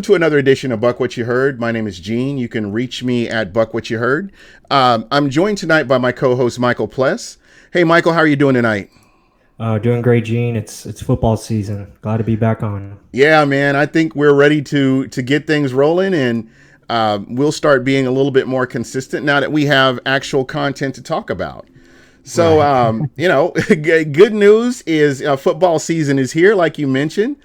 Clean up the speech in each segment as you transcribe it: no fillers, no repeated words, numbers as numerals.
To another edition of Buc What You Heard. My name is Gene. You can reach me at Buc What You Heard. I'm joined tonight by my co-host Michael Pless. Hey, Michael, how are you doing tonight? Doing great, Gene. It's football season. Glad to be back on. Yeah, man, I think we're ready to get things rolling, and we'll start being a little bit more consistent now that we have actual content to talk about. So, Right. good news is football season is here, like you mentioned,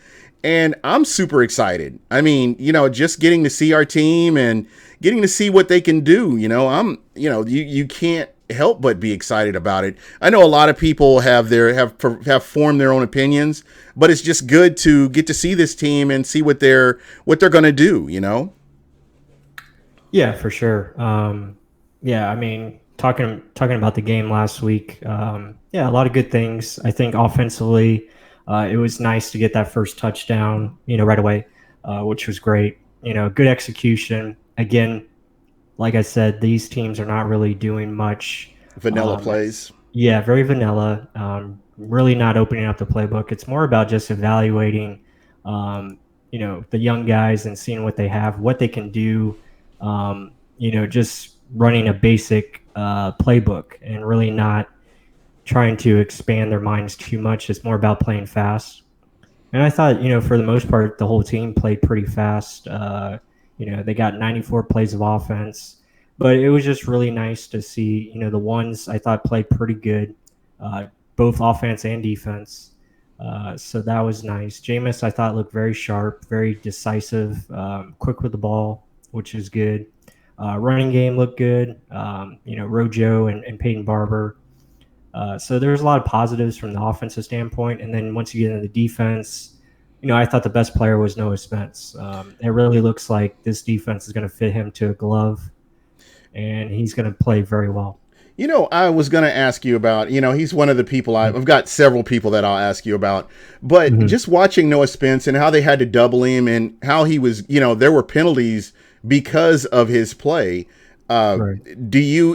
and I'm super excited. I mean, just getting to see our team and getting to see what they can do. You can't help but be excited about it. I know a lot of people have formed their own opinions, but it's just good to get to see this team and see what they're going to do. Yeah, for sure. Yeah, I mean, talking about the game last week. Yeah, a lot of good things. I think offensively, it was nice to get that first touchdown. Right away, which was great. Good execution. Again, like I said, these teams are not really doing much. Vanilla plays. Yeah, very vanilla. Really not opening up the playbook. It's more about just evaluating, the young guys and seeing what they have, what they can do. Just running a basic playbook and really not trying to expand their minds too much. It's more about playing fast. And I thought, for the most part, the whole team played pretty fast. They got 94 plays of offense, but it was just really nice to see, the ones I thought played pretty good, both offense and defense. So that was nice. Jameis, I thought, looked very sharp, very decisive, quick with the ball, which is good. Running game looked good. Rojo and Peyton Barber. So there's a lot of positives from the offensive standpoint. And then once you get into the defense, I thought the best player was Noah Spence. It really looks like this defense is going to fit him to a glove, and he's going to play very well. I was going to ask you about, he's one of the people I've got several people that I'll ask you about, but Mm-hmm. just watching Noah Spence and how they had to double him and how he was, there were penalties because of his play. Uh, Right.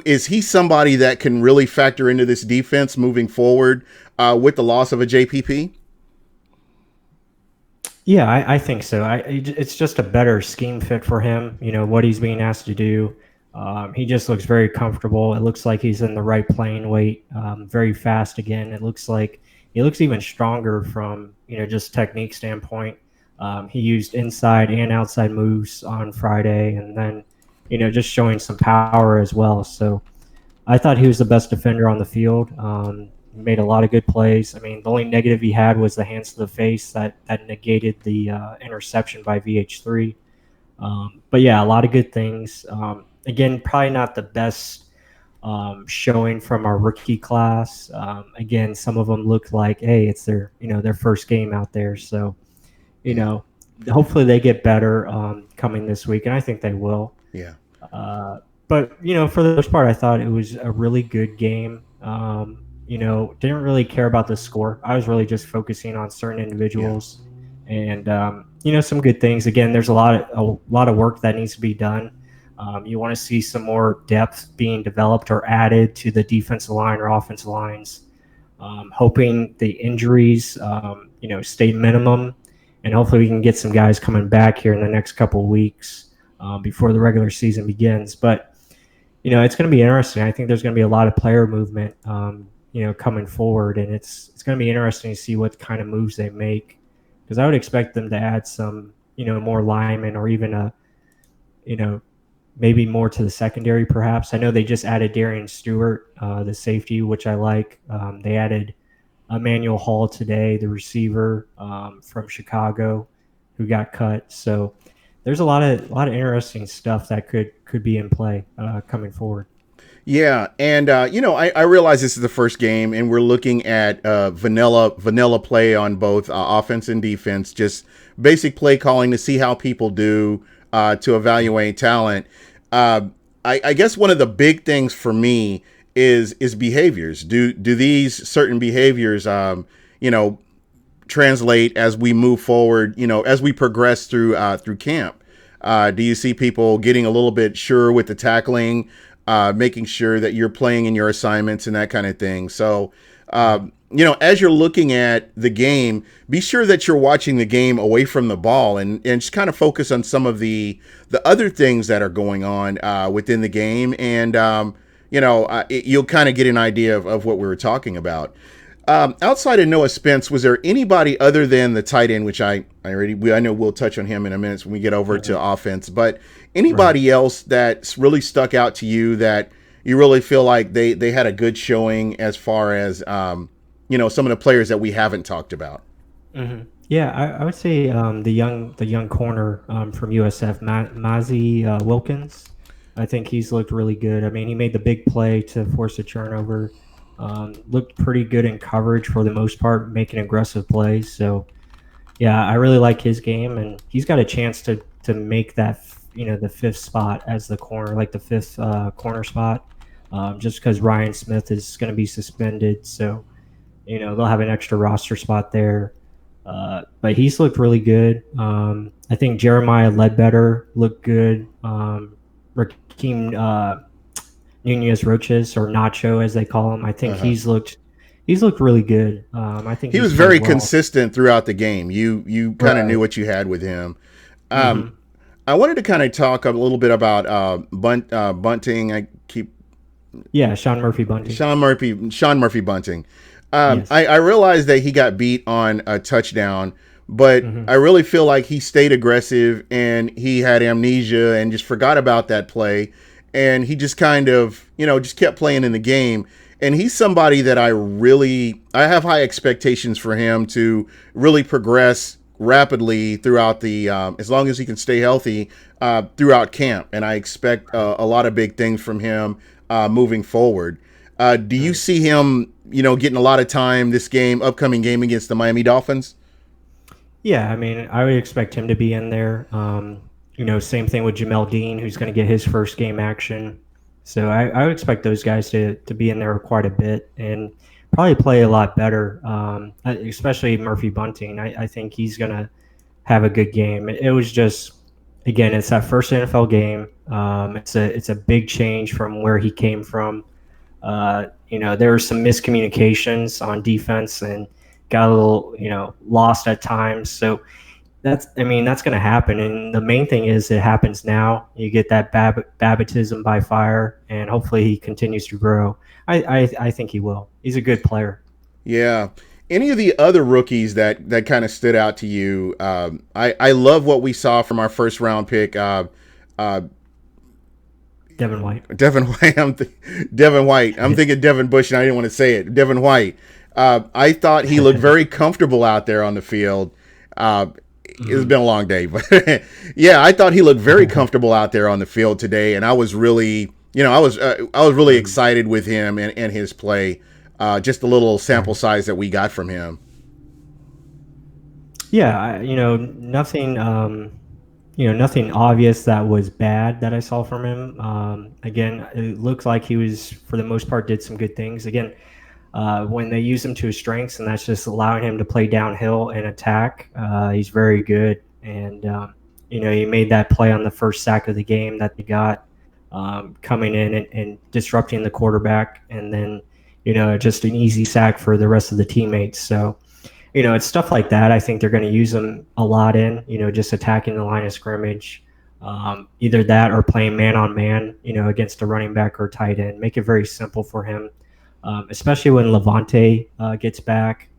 is he somebody that can really factor into this defense moving forward with the loss of a JPP? Yeah, I think so. It's just a better scheme fit for him. What he's being asked to do. He just looks very comfortable. It looks like he's in the right playing weight. Very fast again. It looks like he looks even stronger from just technique standpoint. He used inside and outside moves on Friday, and then just showing some power as well. So I thought he was the best defender on the field. Made a lot of good plays. I mean, the only negative he had was the hands to the face that negated the interception by VH3. But yeah, a lot of good things. Again, probably not the best showing from our rookie class. Again, some of them look like, hey, it's their first game out there. So you Yeah, know, hopefully they get better coming this week, and I think they will. yeah, But for the most part, I thought it was a really good game. Didn't really care about the score. I was really just focusing on certain yeah. individuals, and some good things. Again, there's a lot of work that needs to be done. You want to see some more depth being developed or added to the defensive line or offensive lines. Hoping the injuries, stay minimum, and hopefully we can get some guys coming back here in the next couple of weeks before the regular season begins. But it's going to be interesting. I think there's going to be a lot of player movement, coming forward, and it's going to be interesting to see what kind of moves they make, because I would expect them to add some, more linemen or even you know, maybe more to the secondary, perhaps. I know they just added Darian Stewart, the safety, which I like. They added Emmanuel Hall today, the receiver from Chicago, who got cut. So there's a lot of interesting stuff that could be in play coming forward. Yeah, and I realize this is the first game, and we're looking at vanilla play on both offense and defense, just basic play calling to see how people do to evaluate talent. Uh, I guess one of the big things for me is behaviors. Do these certain behaviors, you know, translate as we move forward? As we progress through camp. Do you see people getting a little bit sure with the tackling, making sure that you're playing in your assignments and that kind of thing? So, As you're looking at the game, be sure that you're watching the game away from the ball and just kind of focus on some of the other things that are going on within the game. And, you'll kind of get an idea of what we were talking about. Outside of Noah Spence, was there anybody other than the tight end, which I know we'll touch on him in a minute when we get over to offense, but anybody else that's really stuck out to you that you really feel like they had a good showing as far as some of the players that we haven't talked about? Yeah, I would say the young corner from USF, Mazi Wilkins. I think he's looked really good. I mean, he made the big play to force a turnover. Looked pretty good in coverage for the most part, making aggressive plays. So yeah, I really like his game, and he's got a chance to make that the fifth spot as the corner, like the fifth corner spot, just because Ryan Smith is going to be suspended. So they'll have an extra roster spot there. But he's looked really good. I think Jeremiah Ledbetter looked good. Raheem Nunez Roches, or Nacho as they call him, I think he's looked really good. I think He he's was played very well. consistent throughout the game. You kind of knew Right. what you had with him. hmm I wanted to kind of talk a little bit about Bunting. I keep Yeah, Sean Murphy Bunting. Sean Murphy Bunting. Yes. I realized that he got beat on a touchdown, but hmm I really feel like he stayed aggressive and he had amnesia and just forgot about that play. And he just kind of, just kept playing in the game. And he's somebody that I have high expectations for him to really progress rapidly throughout as long as he can stay healthy, throughout camp. And I expect a lot of big things from him moving forward. Do you see him, getting a lot of time this upcoming game against the Miami Dolphins? Yeah, I mean, I would expect him to be in there. Same thing with Jamel Dean, who's going to get his first game action. So I would expect those guys to be in there quite a bit and probably play a lot better, especially Murphy Bunting. I think he's going to have a good game. It was just, again, it's that first NFL game. It's a big change from where he came from. There were some miscommunications on defense and got a little, lost at times. So that's going to happen. And the main thing is it happens now. You get that baptism by fire, and hopefully he continues to grow. I think he will. He's a good player. Yeah. Any of the other rookies that kind of stood out to you? I love what we saw from our first round pick, uh, Devin White. Devin White. Devin White. I'm thinking Devin Bush, and I didn't want to say it. Devin White. I thought he looked very comfortable out there on the field. It's been a long day, but yeah, I thought he looked very comfortable out there on the field today, and I was really, I was really excited with him and his play. Just a little sample size that we got from him. Yeah, nothing. Nothing obvious that was bad that I saw from him. Again, it looks like he was, for the most part, did some good things. Again, when they use him to his strengths, and that's just allowing him to play downhill and attack, he's very good. And he made that play on the first sack of the game that they got, coming in and disrupting the quarterback, and then just an easy sack for the rest of the teammates. So it's stuff like that. I think they're going to use them a lot in, just attacking the line of scrimmage, either that or playing man on man, against a running back or tight end. Make it very simple for him, especially when Levante gets back.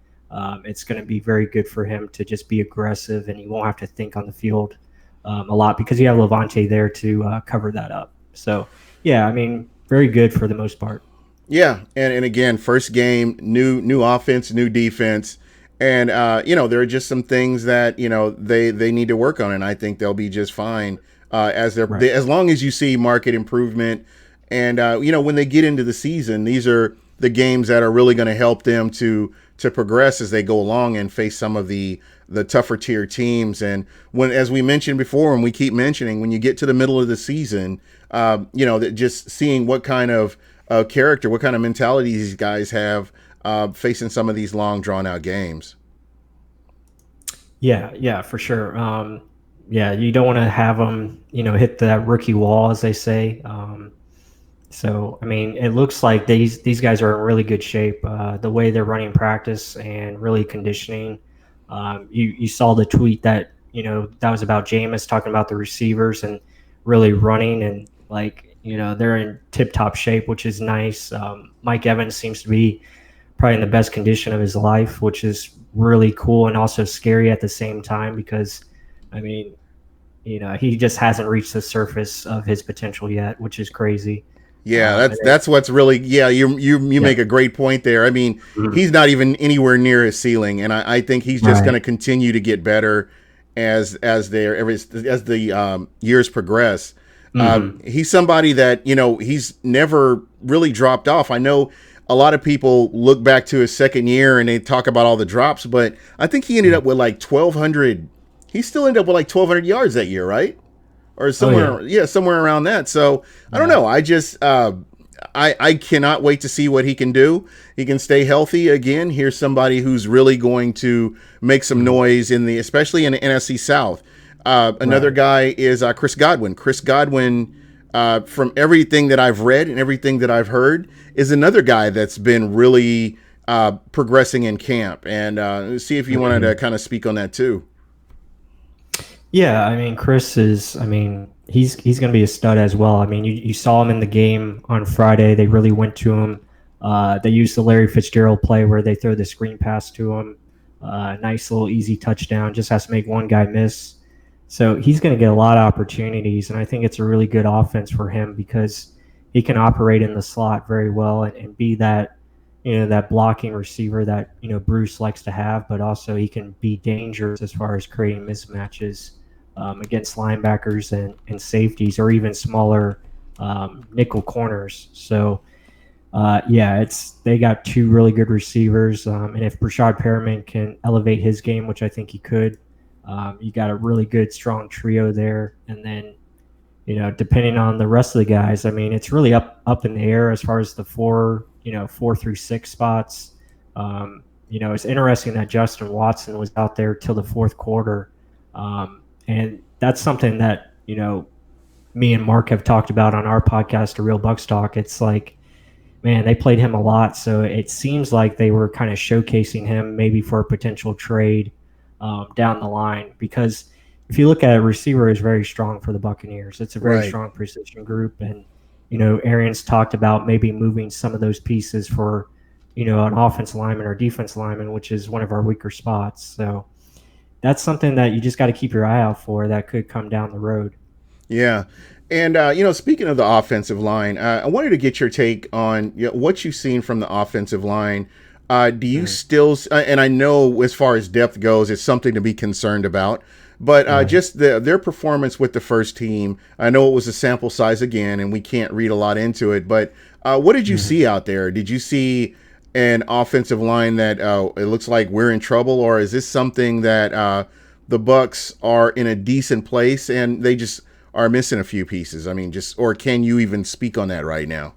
It's going to be very good for him to just be aggressive, and he won't have to think on the field a lot because you have Levante there to cover that up. So, yeah, I mean, very good for the most part. Yeah, and again, first game, new offense, new defense. And there are just some things that they need to work on, and I think they'll be just fine as long as you see market improvement. And when they get into the season, these are the games that are really going to help them to progress as they go along and face some of the tougher tier teams. And as we mentioned before, and we keep mentioning, when you get to the middle of the season, that just seeing what kind of character, what kind of mentality these guys have. Facing some of these long, drawn-out games. Yeah, for sure. Yeah, you don't want to have them, hit that rookie wall, as they say. So, I mean, it looks like these guys are in really good shape. The way they're running practice and really conditioning. You saw the tweet that that was about Jameis talking about the receivers and really running and they're in tip top shape, which is nice. Mike Evans seems to be probably in the best condition of his life, which is really cool and also scary at the same time because, I mean, he just hasn't reached the surface of his potential yet, which is crazy. Yeah, And then, that's what's really, yeah. You yeah, make a great point there. I mean, mhm, he's not even anywhere near his ceiling, and I think he's just going right. to continue to get better as the years progress. Hmm. He's somebody that he's never really dropped off. I know a lot of people look back to his second year and they talk about all the drops, but I think he ended Yeah. up with like 1,200. He still ended up with like 1,200 yards that year, right? Or Oh yeah. somewhere, yeah, somewhere around that. So I don't Yeah. know. I just I cannot wait to see what he can do. He can stay healthy again. Here's somebody who's really going to make some Hmm. noise especially in the NFC South. Another Right. guy is Chris Godwin. Chris Godwin, from everything that I've read and everything that I've heard, is another guy that's been really progressing in camp. And see if you wanted to Hmm. kind of speak on that too. Yeah, I mean, Chris is. I mean, he's going to be a stud as well. I mean, you saw him in the game on Friday. They really went to him. They used the Larry Fitzgerald play where they throw the screen pass to him. Nice little easy touchdown. Just has to make one guy miss. So he's going to get a lot of opportunities, and I think it's a really good offense for him because he can operate in the slot very well and be that that blocking receiver that Bruce likes to have, but also he can be dangerous as far as creating mismatches against linebackers and safeties or even smaller nickel corners. So yeah, they got two really good receivers, and if Brashad Perriman can elevate his game, which I think he could, you got a really good strong trio there. And then depending on the rest of the guys, I mean, it's really up in the air as far as the 4 through 6 spots. It's interesting that Justin Watson was out there till the fourth quarter, and that's something that me and Mark have talked about on our podcast, A Real Bucs Talk. It's like, man, they played him a lot, so it seems like they were kind of showcasing him maybe for a potential trade down the line. Because if you look at it, receiver is very strong for the Buccaneers. It's a very Right. strong position group, and Arians talked about maybe moving some of those pieces for an offense lineman or defense lineman, which is one of our weaker spots. So that's something that you just got to keep your eye out for that could come down the road. Yeah. And, speaking of the offensive line, I wanted to get your take on what you've seen from the offensive line. Do you Mhm. still, and I know as far as depth goes, it's something to be concerned about, but Right. just their performance with the first team. I know it was a sample size again, and we can't read a lot into it, but what did you Mhm. see out there? Did you see an offensive line that it looks like we're in trouble, or is this something that the Bucs are in a decent place and they just are missing a few pieces? I mean, just or can you even speak on that right now?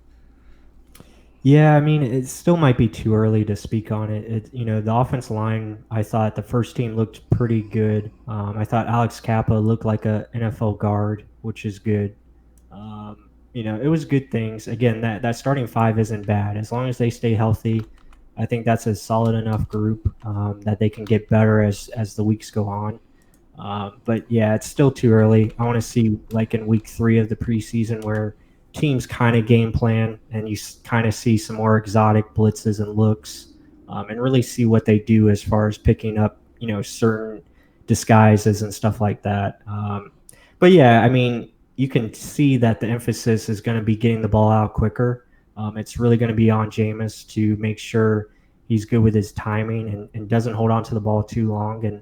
Yeah, I mean, it still might be too early to speak on it. The offense line, I thought the first team looked pretty good. I thought Alex Kappa looked like a NFL guard, which is good. It was good things. Again, that starting five isn't bad as long as they stay healthy. I think that's a solid enough group that they can get better as the weeks go on. But yeah, it's still too early. I want to see like in week 3 of the preseason where teams kind of game plan and you kind of see some more exotic blitzes and looks, and really see what they do as far as picking up certain disguises and stuff like that. But yeah, I mean, you can see that the emphasis is going to be getting the ball out quicker. It's really going to be on Jameis to make sure he's good with his timing and doesn't hold on to the ball too long. And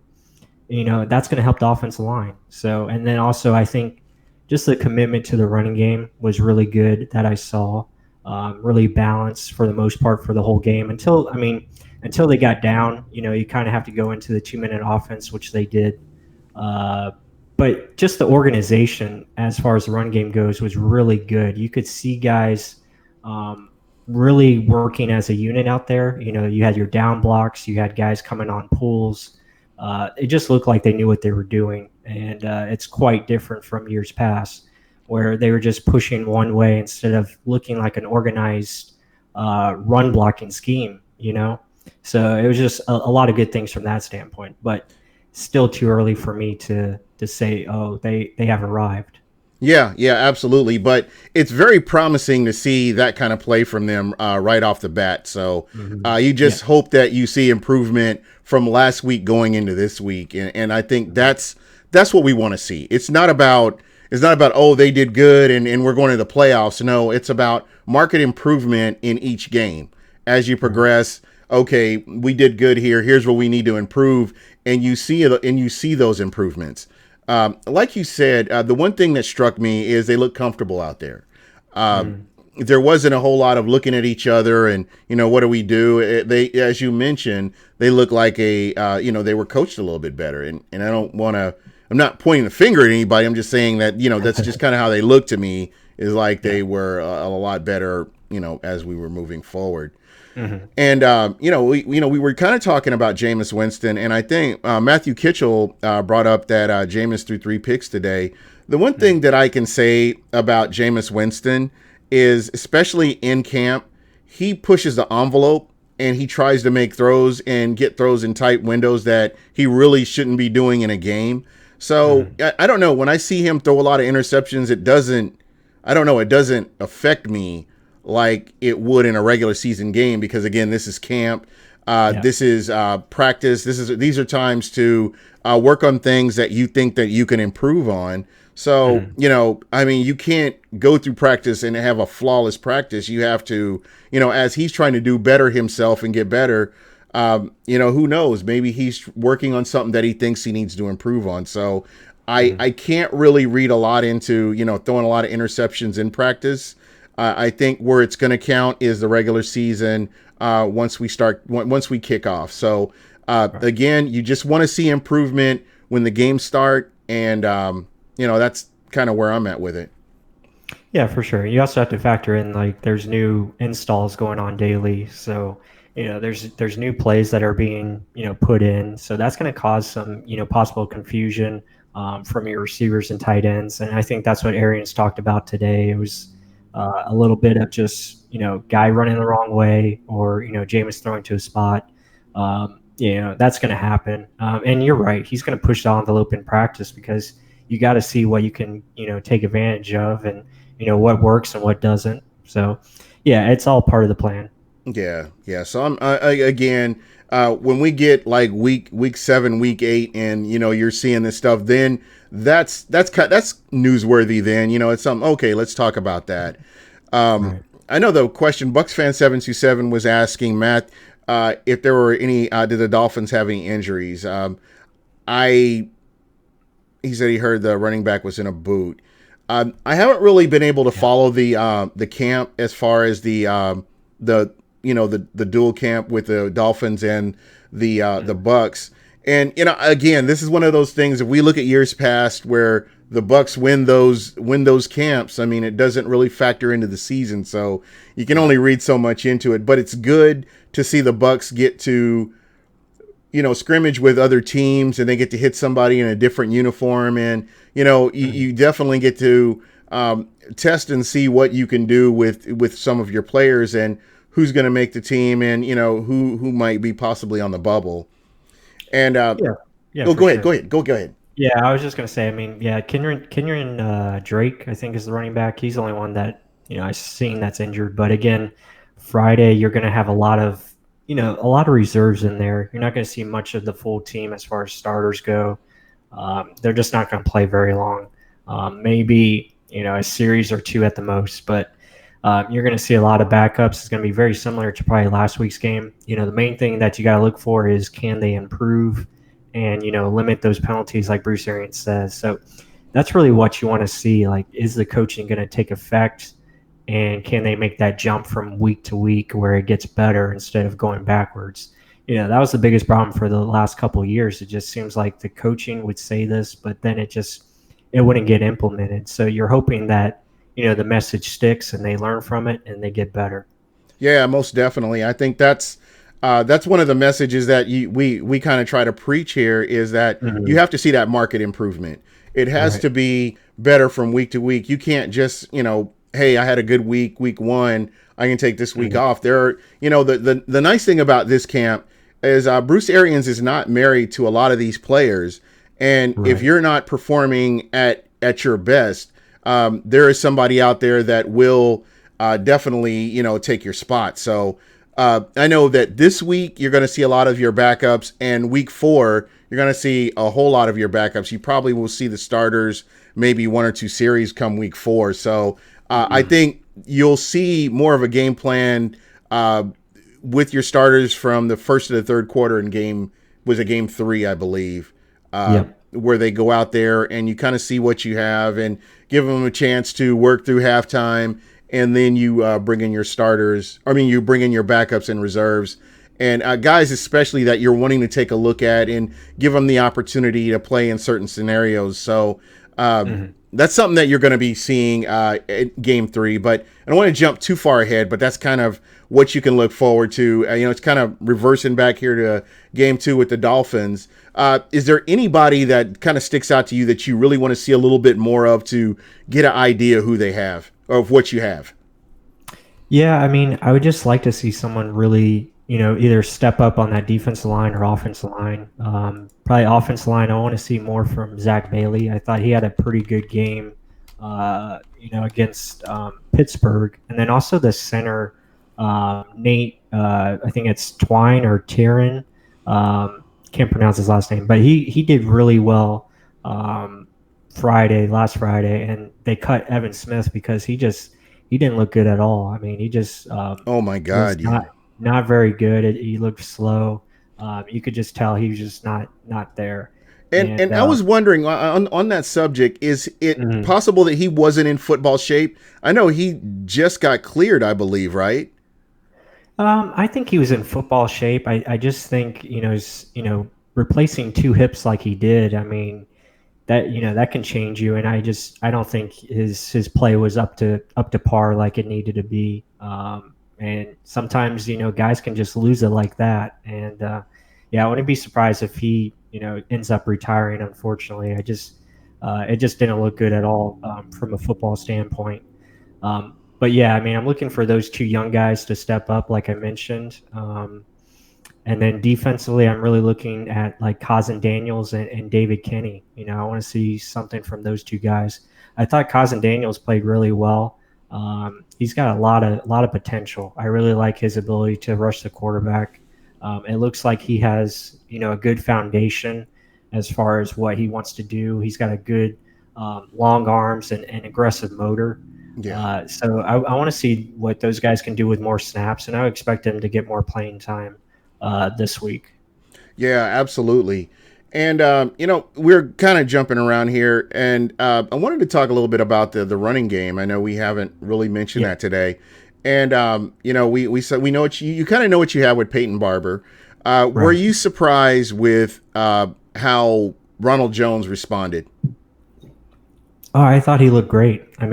that's going to help the offensive line. So, and then also, I think just the commitment to the running game was really good that I saw. Really balanced for the most part for the whole game until they got down. You kind of have to go into the 2-minute offense, which they did. Uh, but just the organization as far as the run game goes was really good. You could see guys um, really working as a unit out there. You had your down blocks, you had guys coming on pulls. It just looked like they knew what they were doing, and it's quite different from years past. where they were just pushing one way instead of looking like an organized run blocking scheme, you know? So it was just a lot of good things from that standpoint, but still too early for me to say, oh, they have arrived. Yeah, yeah, absolutely. But it's very promising to see that kind of play from them right off the bat. So you Yeah. just hope that you see improvement from last week going into this week, and I think that's what we want to see. It's not about oh they did good and we're going to the playoffs. No, it's about market improvement in each game as you progress. Okay, we did good here. Here's what we need to improve, and you see it, and you see those improvements. Like you said, the one thing that struck me is they look comfortable out there. There wasn't a whole lot of looking at each other and what do we do? They, as you mentioned, they look like they were coached a little bit better. And I don't want to. I'm not pointing the finger at anybody. I'm just saying that that's just kind of how they look to me. Is like they were a lot better. As we were moving forward. And we were kind of talking about Jameis Winston, and I think Matthew Kitchell brought up that Jameis threw 3 picks today. The one thing that I can say about Jameis Winston is, especially in camp, he pushes the envelope and he tries to make throws and get throws in tight windows that he really shouldn't be doing in a game. So I don't know. When I see him throw a lot of interceptions, it doesn't affect me like it would in a regular season game, because again, this is camp. This is practice. These are times to work on things that you think that you can improve on. So, you can't go through practice and have a flawless practice. You have to, as he's trying to do better himself and get better, who knows? Maybe he's working on something that he thinks he needs to improve on. So I can't really read a lot into, throwing a lot of interceptions in practice. I think where it's going to count is the regular season once we kick off. So, again, you just want to see improvement when the games start. And, that's kind of where I'm at with it. Yeah, for sure. You also have to factor in like there's new installs going on daily, so there's new plays that are being put in, so that's going to cause some possible confusion from your receivers and tight ends, and I think that's what Arians talked about today. It was a little bit of just guy running the wrong way, or Jameis throwing to a spot. That's going to happen, and you're right. He's going to push the envelope in practice because you got to see what you can take advantage of, and what works and what doesn't. So yeah, it's all part of the plan. Yeah. So again, when we get like week 7, week 8, and you're seeing this stuff, then that's newsworthy. Then it's something. Okay, let's talk about that. Right. I know the question Bucs fan 727 was asking Matt if there were any. Did the Dolphins have any injuries? He said he heard the running back was in a boot. I haven't really been able to follow the camp as far as the dual camp with the Dolphins and the Bucs. And again, this is one of those things. If we look at years past where the Bucs win those camps, I mean, it doesn't really factor into the season, so you can only read so much into it. But it's good to see the Bucs get to scrimmage with other teams, and they get to hit somebody in a different uniform, and you definitely get to test and see what you can do with some of your players and who's going to make the team, and who might be possibly on the bubble. And go ahead. Yeah, I was just gonna say. I mean, yeah, Kenyon Drake, I think, is the running back. He's the only one that I've seen that's injured. But again, Friday you're gonna have a lot of reserves in there. You're not going to see much of the full team as far as starters go. They're just not going to play very long. Maybe a series or 2 at the most, but you're going to see a lot of backups. It's going to be very similar to probably last week's game. The main thing that you got to look for is, can they improve and limit those penalties, like Bruce Arians says. So that's really what you want to see. Like, is the coaching going to take effect? And can they make that jump from week to week where it gets better instead of going backwards? That was the biggest problem for the last couple of years. It just seems like the coaching would say this, but then it wouldn't get implemented. So you're hoping that, the message sticks and they learn from it and they get better. Yeah, most definitely. I think that's one of the messages that we kind of try to preach here, is that you have to see that market improvement. It has Right. to be better from week to week. You can't just, hey, I had a good week one. I can take this week Mhm. off. There are, the nice thing about this camp is Bruce Arians is not married to a lot of these players. And if Right. you're not performing at your best, there is somebody out there that will definitely, take your spot. So I know that this week you're going to see a lot of your backups, and week 4 you're going to see a whole lot of your backups. You probably will see the starters, maybe 1 or 2 series come week 4. So I Mhm. think you'll see more of a game plan uh, with your starters from the first to the third quarter in game 3, I believe, Yep. where they go out there and you kind of see what you have and give them a chance to work through halftime, and then you bring in your starters. I mean, you bring in your backups and reserves, and guys especially that you're wanting to take a look at and give them the opportunity to play in certain scenarios. So Mhm. that's something that you're going to be seeing in game 3. But I don't want to jump too far ahead, but that's kind of what you can look forward to. It's kind of reversing back here to game 2 with the Dolphins. Is there anybody that kind of sticks out to you that you really want to see a little bit more of to get an idea who they have or of what you have? Yeah, I mean, I would just like to see someone really, either step up on that defensive line or offensive line. Probably offensive line. I want to see more from Zach Bailey. I thought he had a pretty good game, against Pittsburgh, and then also the center, Nate. I think it's Twine or Tyron. Can't pronounce his last name, but he did really well last Friday, and they cut Evan Smith because he didn't look good at all. I mean, he just Oh my was God, yeah. not very good. He looked slow. You could just tell he was just not there. And And I was wondering on that subject, is it mhm. possible that he wasn't in football shape? I know he just got cleared, I believe, right? I think he was in football shape. I just think replacing two hips like he did. I mean, that can change you, and I don't think his play was up to par like it needed to be. And sometimes guys can just lose it like that, and yeah, I wouldn't be surprised if he ends up retiring. Unfortunately, it just didn't look good at all from a football standpoint. But yeah, I mean, I'm looking for those two young guys to step up, like I mentioned. And then defensively, I'm really looking at like Cousin Daniels and David Kenny. I want to see something from those two guys. I thought Cousin Daniels played really well. He's got a lot of potential. I really like his ability to rush the quarterback. It looks like he has a good foundation as far as what he wants to do. He's got a good long arms and aggressive motor. Yeah. So I want to see what those guys can do with more snaps, and I would expect them to get more playing time this week. Yeah, absolutely. And we're kind of jumping around here, and I wanted to talk a little bit about the running game. I know we haven't really mentioned Yeah, that today, and we said we know what you kind of know what you have with Peyton Barber. Were right. you surprised with how Ronald Jones responded? Oh, I thought he looked great. I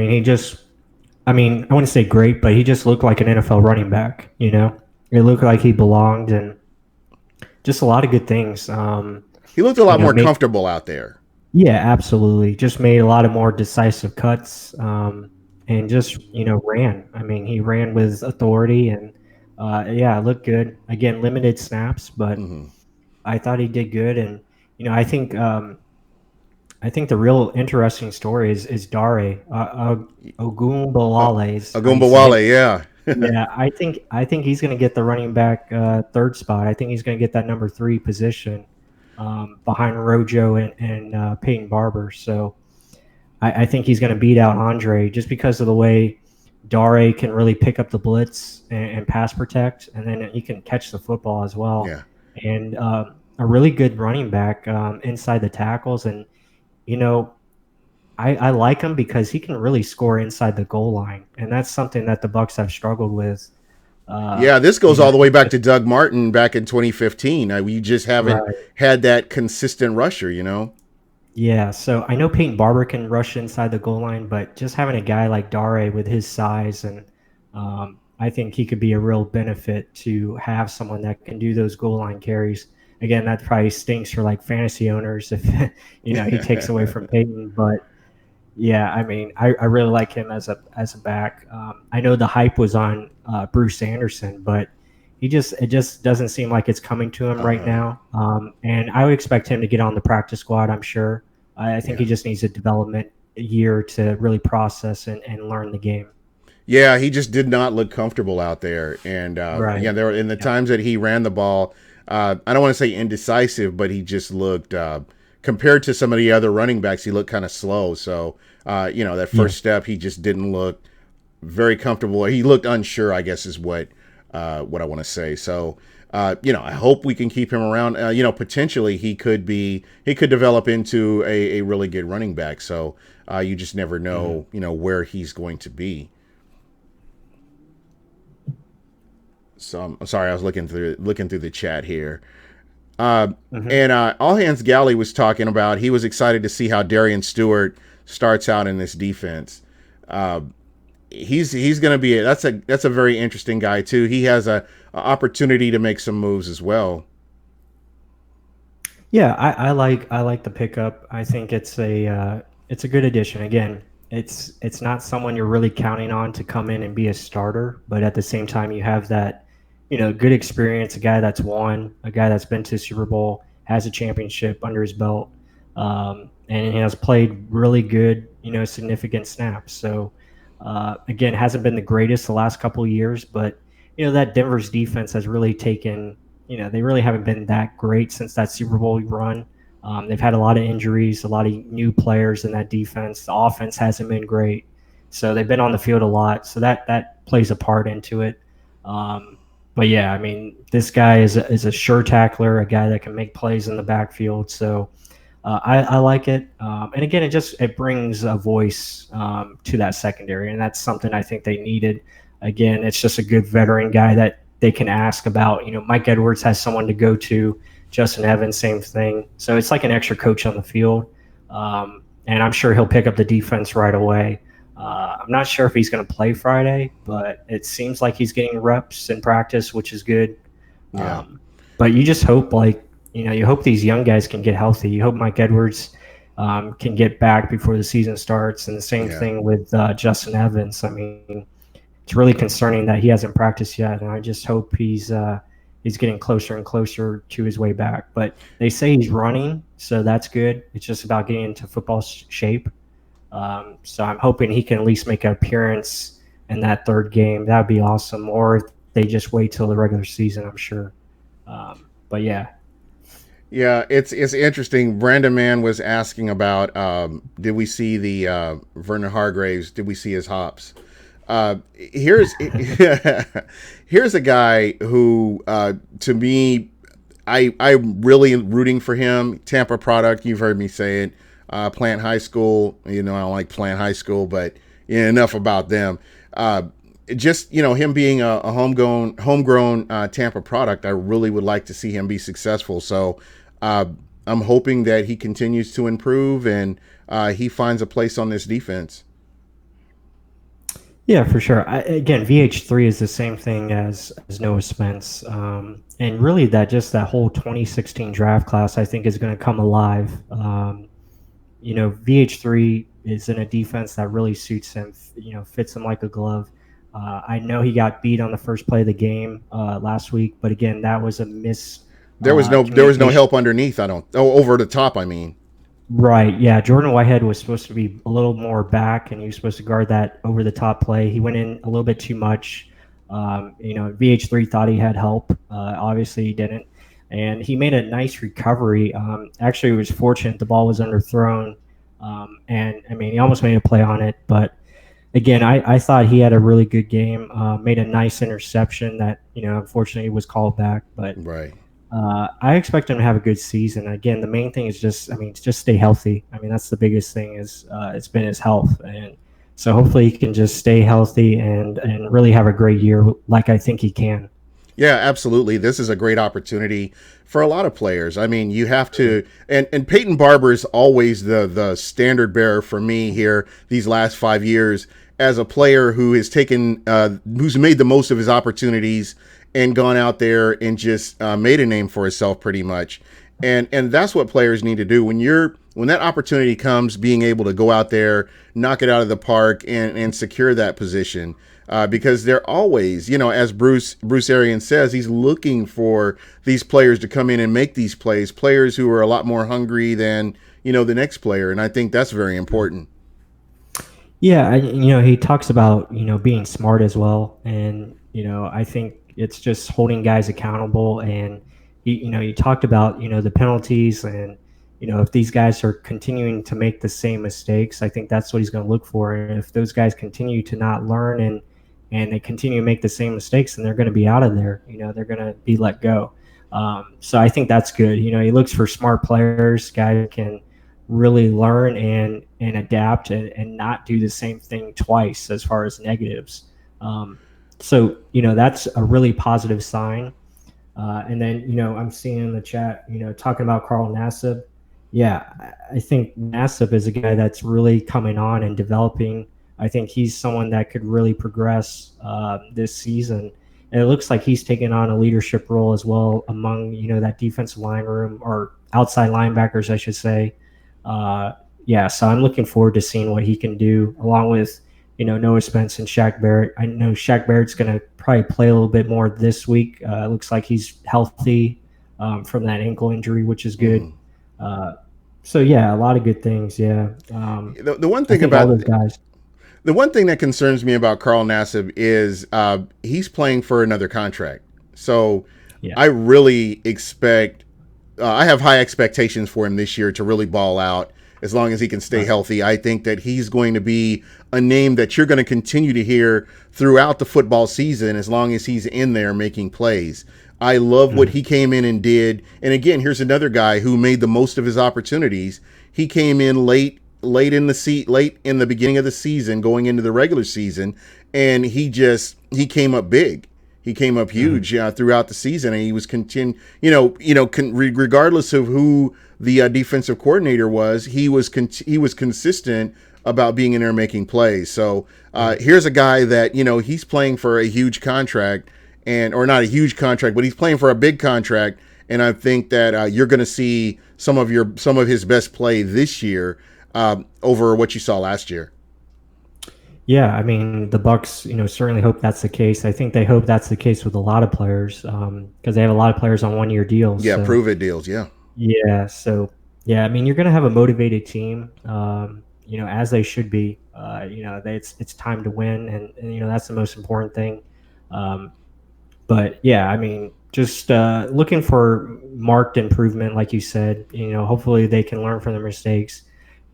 wouldn't say great, but he just looked like an NFL running back. It looked like he belonged, and just a lot of good things. He looked a lot more Make comfortable out there. Yeah, absolutely. Just made a lot of more decisive cuts, and just ran. I mean, he ran with authority, and yeah, it looked good. Again, limited snaps, but Hmm. I thought he did good. And I think the real interesting story is Dare Uh, Ogunbowale is how you say it. Agumbawale, yeah. Yeah, I think he's going to get the running back third spot. I think he's going to get that number 3 position behind Rojo and Peyton Barber. So I think he's going to beat out Andre just because of the way Dare can really pick up the blitz and pass protect, and then he can catch the football as well. Yeah. And a really good running back inside the tackles. And you know, I like him because he can really score inside the goal line, and that's something that the Bucs have struggled with. Yeah, Um, this you goes know, all the way back to Doug Martin back in 2015. We just haven't right? had that consistent rusher. Yeah. So I know Peyton Barber can rush inside the goal line, but just having a guy like Dare with his size, and I think he could be a real benefit to have someone that can do those goal line carries. again, that probably stinks for like fantasy owners if he takes away from Peyton. But yeah, I mean, I really like him as a back. I know the hype was on Bruce Anderson, but it just doesn't seem like it's coming to him right Uh-huh. now. And I would expect him to get on the practice squad. I'm sure. I think he Yeah. just needs a development year to really process and learn the game. Yeah, he just did not look comfortable out there. And Right. yeah, there were in the Yeah. times that he ran the ball, I don't want to say indecisive, but he just looked compared to some of the other running backs, he looked kind of slow. So that Yeah. first step, he just didn't look very comfortable. He looked unsure, I guess, is what I want to say. So. I hope we can keep him around. Potentially he could develop into a really good running back. So you just never Hmm. know, where he's going to be. So I'm sorry, I was looking through the chat here. Uh, Hmm. and All Hands Galley was talking about he was excited to see how Darian Stewart starts out in this defense. Uh, he's going to be that's a very interesting guy too. He has a opportunity to make some moves as well. Yeah, I like the pickup. I think it's a good addition. Again, it's not someone you're really counting on to come in and be a starter, but at the same time you have that, good experience, a guy that's won, a guy that's been to the Super Bowl, has a championship under his belt, and he has played really good, significant snaps. So again, hasn't been the greatest the last couple of years, but that Denver's defense has really taken they really haven't been that great since that Super Bowl run. They've had a lot of injuries, a lot of new players in that defense. The offense hasn't been great, so they've been on the field a lot. So that plays a part into it. Um, but yeah, I mean, this guy is a sure tackler, a guy that can make plays in the backfield. So I like it. And again, it brings a voice to that secondary, and that's something I think they needed. Again, it's just a good veteran guy that they can ask about. Mike Edwards has someone to go to. Justin Evans, same thing. So it's like an extra coach on the field, and I'm sure he'll pick up the defense right away. I'm not sure if he's going to play Friday, but it seems like he's getting reps in practice, which is good. Yeah, Um, but you just hope, you hope these young guys can get healthy. You hope Mike Edwards can get back before the season starts, and the same yeah. thing with Justin Evans. I mean, it's really concerning that he hasn't practiced yet, and I just hope he's getting closer and closer to his way back. But they say he's running, so that's good. It's just about getting into football shape. So I'm hoping he can at least make an appearance in that third game. That would be awesome. Or if they just wait till the regular season, I'm sure. But yeah. Yeah, it's interesting. Brandon Mann was asking about did we see the Vernon Hargraves? Did we see his hops? Here's here's a guy who to me I'm really rooting for him. Tampa product. You've heard me say it. Plant High School. I don't like Plant High School, but enough about them. Just him being a homegrown Tampa product, I really would like to see him be successful. So uh, I'm hoping that he continues to improve and he finds a place on this defense. Yeah, for sure. Again, VH3 is the same thing as Noah Spence, and really that whole 2016 draft class I think is going to come alive. VH3 is in a defense that really suits him. Fits him like a glove. I know he got beat on the first play of the game last week, but again, that was a miss There was no communication. help underneath. I don't. Oh, over the top. I mean. Right. Yeah. Jordan Whitehead was supposed to be a little more back, and he was supposed to guard that over the top play. He went in a little bit too much. VH3 thought he had help. Obviously, he didn't. And he made a nice recovery. Actually, he was fortunate. The ball was underthrown. And I mean, he almost made a play on it. But again, I thought he had a really good game. Made a nice interception that, unfortunately was called back. But Right. I expect him to have a good season. Again, the main thing is just stay healthy. I mean, that's the biggest thing is it's been his health, and so hopefully he can just stay healthy and really have a great year, like I think he can. Yeah, absolutely. This is a great opportunity for a lot of players. I mean, you have to, and Peyton Barber is always the standard bearer for me here these last 5 years. as a player who has taken, who's made the most of his opportunities and gone out there and just made a name for himself pretty much. And that's what players need to do when that opportunity comes, being able to go out there, knock it out of the park, and secure that position. Because they're always, as Bruce Arians says, he's looking for these players to come in and make these plays, players who are a lot more hungry than, the next player. And I think that's very important. Yeah, he talks about, being smart as well. And, I think it's just holding guys accountable. And, he talked about, the penalties and, if these guys are continuing to make the same mistakes, I think that's what he's going to look for. And if those guys continue to not learn and they continue to make the same mistakes, then they're going to be out of there. They're going to be let go. So I think that's good. He looks for smart players, guys who can really learn and adapt and not do the same thing twice as far as negatives. So that's a really positive sign. And then, I'm seeing in the chat, talking about Carl Nassib. Yeah, I think Nassib is a guy that's really coming on and developing. I think he's someone that could really progress this season. And it looks like he's taking on a leadership role as well among, that defensive line room, or outside linebackers, I should say. So I'm looking forward to seeing what he can do along with, Noah Spence and Shaq Barrett. I know Shaq Barrett's going to probably play a little bit more this week. It looks like he's healthy from that ankle injury, which is good. So yeah, a lot of good things. Yeah. The one thing about those guys. The one thing that concerns me about Carl Nassib is he's playing for another contract. So yeah. I really expect I have high expectations for him this year to really ball out as long as he can stay healthy. I think that he's going to be a name that you're going to continue to hear throughout the football season as long as he's in there making plays. I love what he came in and did. And again, here's another guy who made the most of his opportunities. He came in late in the beginning of the season, going into the regular season, and he came up big. He came up huge throughout the season, and he was regardless of who the defensive coordinator was, he was consistent about being in there making plays. So here's a guy that he's playing for a huge contract, or not a huge contract, but he's playing for a big contract, and I think that you're going to see some of his best play this year over what you saw last year. Yeah, I mean, the Bucs, certainly hope that's the case. I think they hope that's the case with a lot of players because they have a lot of players on one-year deals. Yeah, prove-it deals, yeah. Yeah, so, yeah, I mean, you're going to have a motivated team, as they should be. It's time to win, and that's the most important thing. But, yeah, I mean, just looking for marked improvement, like you said. Hopefully they can learn from their mistakes,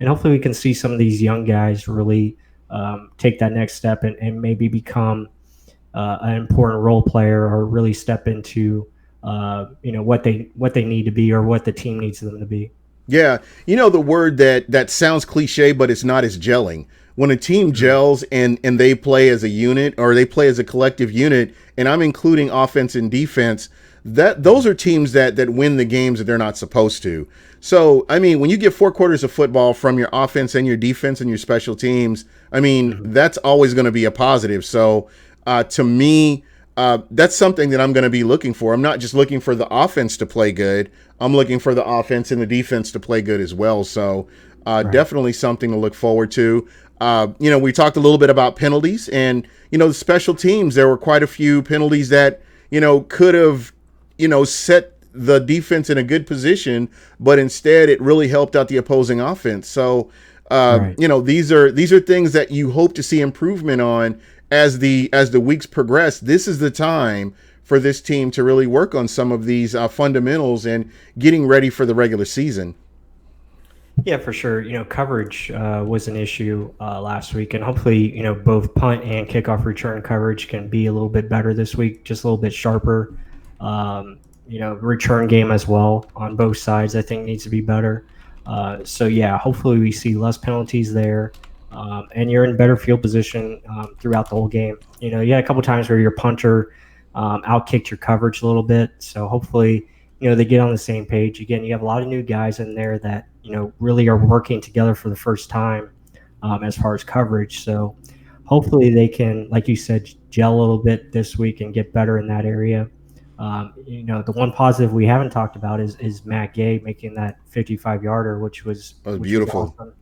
and hopefully we can see some of these young guys really take that next step and maybe become an important role player, or really step into what they need to be, or what the team needs them to be. Yeah, the word that sounds cliche, but it's not, is gelling. When a team gels and they play as a unit, or they play as a collective unit, and I'm including offense and defense, those are teams that win the games that they're not supposed to. So, I mean, when you get 4 quarters of football from your offense and your defense and your special teams, I mean, that's always going to be a positive. So, to me, that's something that I'm going to be looking for. I'm not just looking for the offense to play good. I'm looking for the offense and the defense to play good as well. So, definitely something to look forward to. We talked a little bit about penalties, and, the special teams, there were quite a few penalties that, could have, set the defense in a good position, but instead it really helped out the opposing offense. So, these are things that you hope to see improvement on as the weeks progress. This is the time for this team to really work on some of these fundamentals and getting ready for the regular season. Yeah, for sure. Coverage was an issue last week, and hopefully, both punt and kickoff return coverage can be a little bit better this week, just a little bit sharper. Return game as well on both sides, I think, needs to be better. So yeah, hopefully we see less penalties there, and you're in better field position throughout the whole game. You had a couple times where your punter outkicked your coverage a little bit, so hopefully they get on the same page. Again, you have a lot of new guys in there that really are working together for the first time as far as coverage. So hopefully they can, like you said, gel a little bit this week and get better in that area. The one positive we haven't talked about is Matt Gay making that 55-yarder, That was which was beautiful. awesome.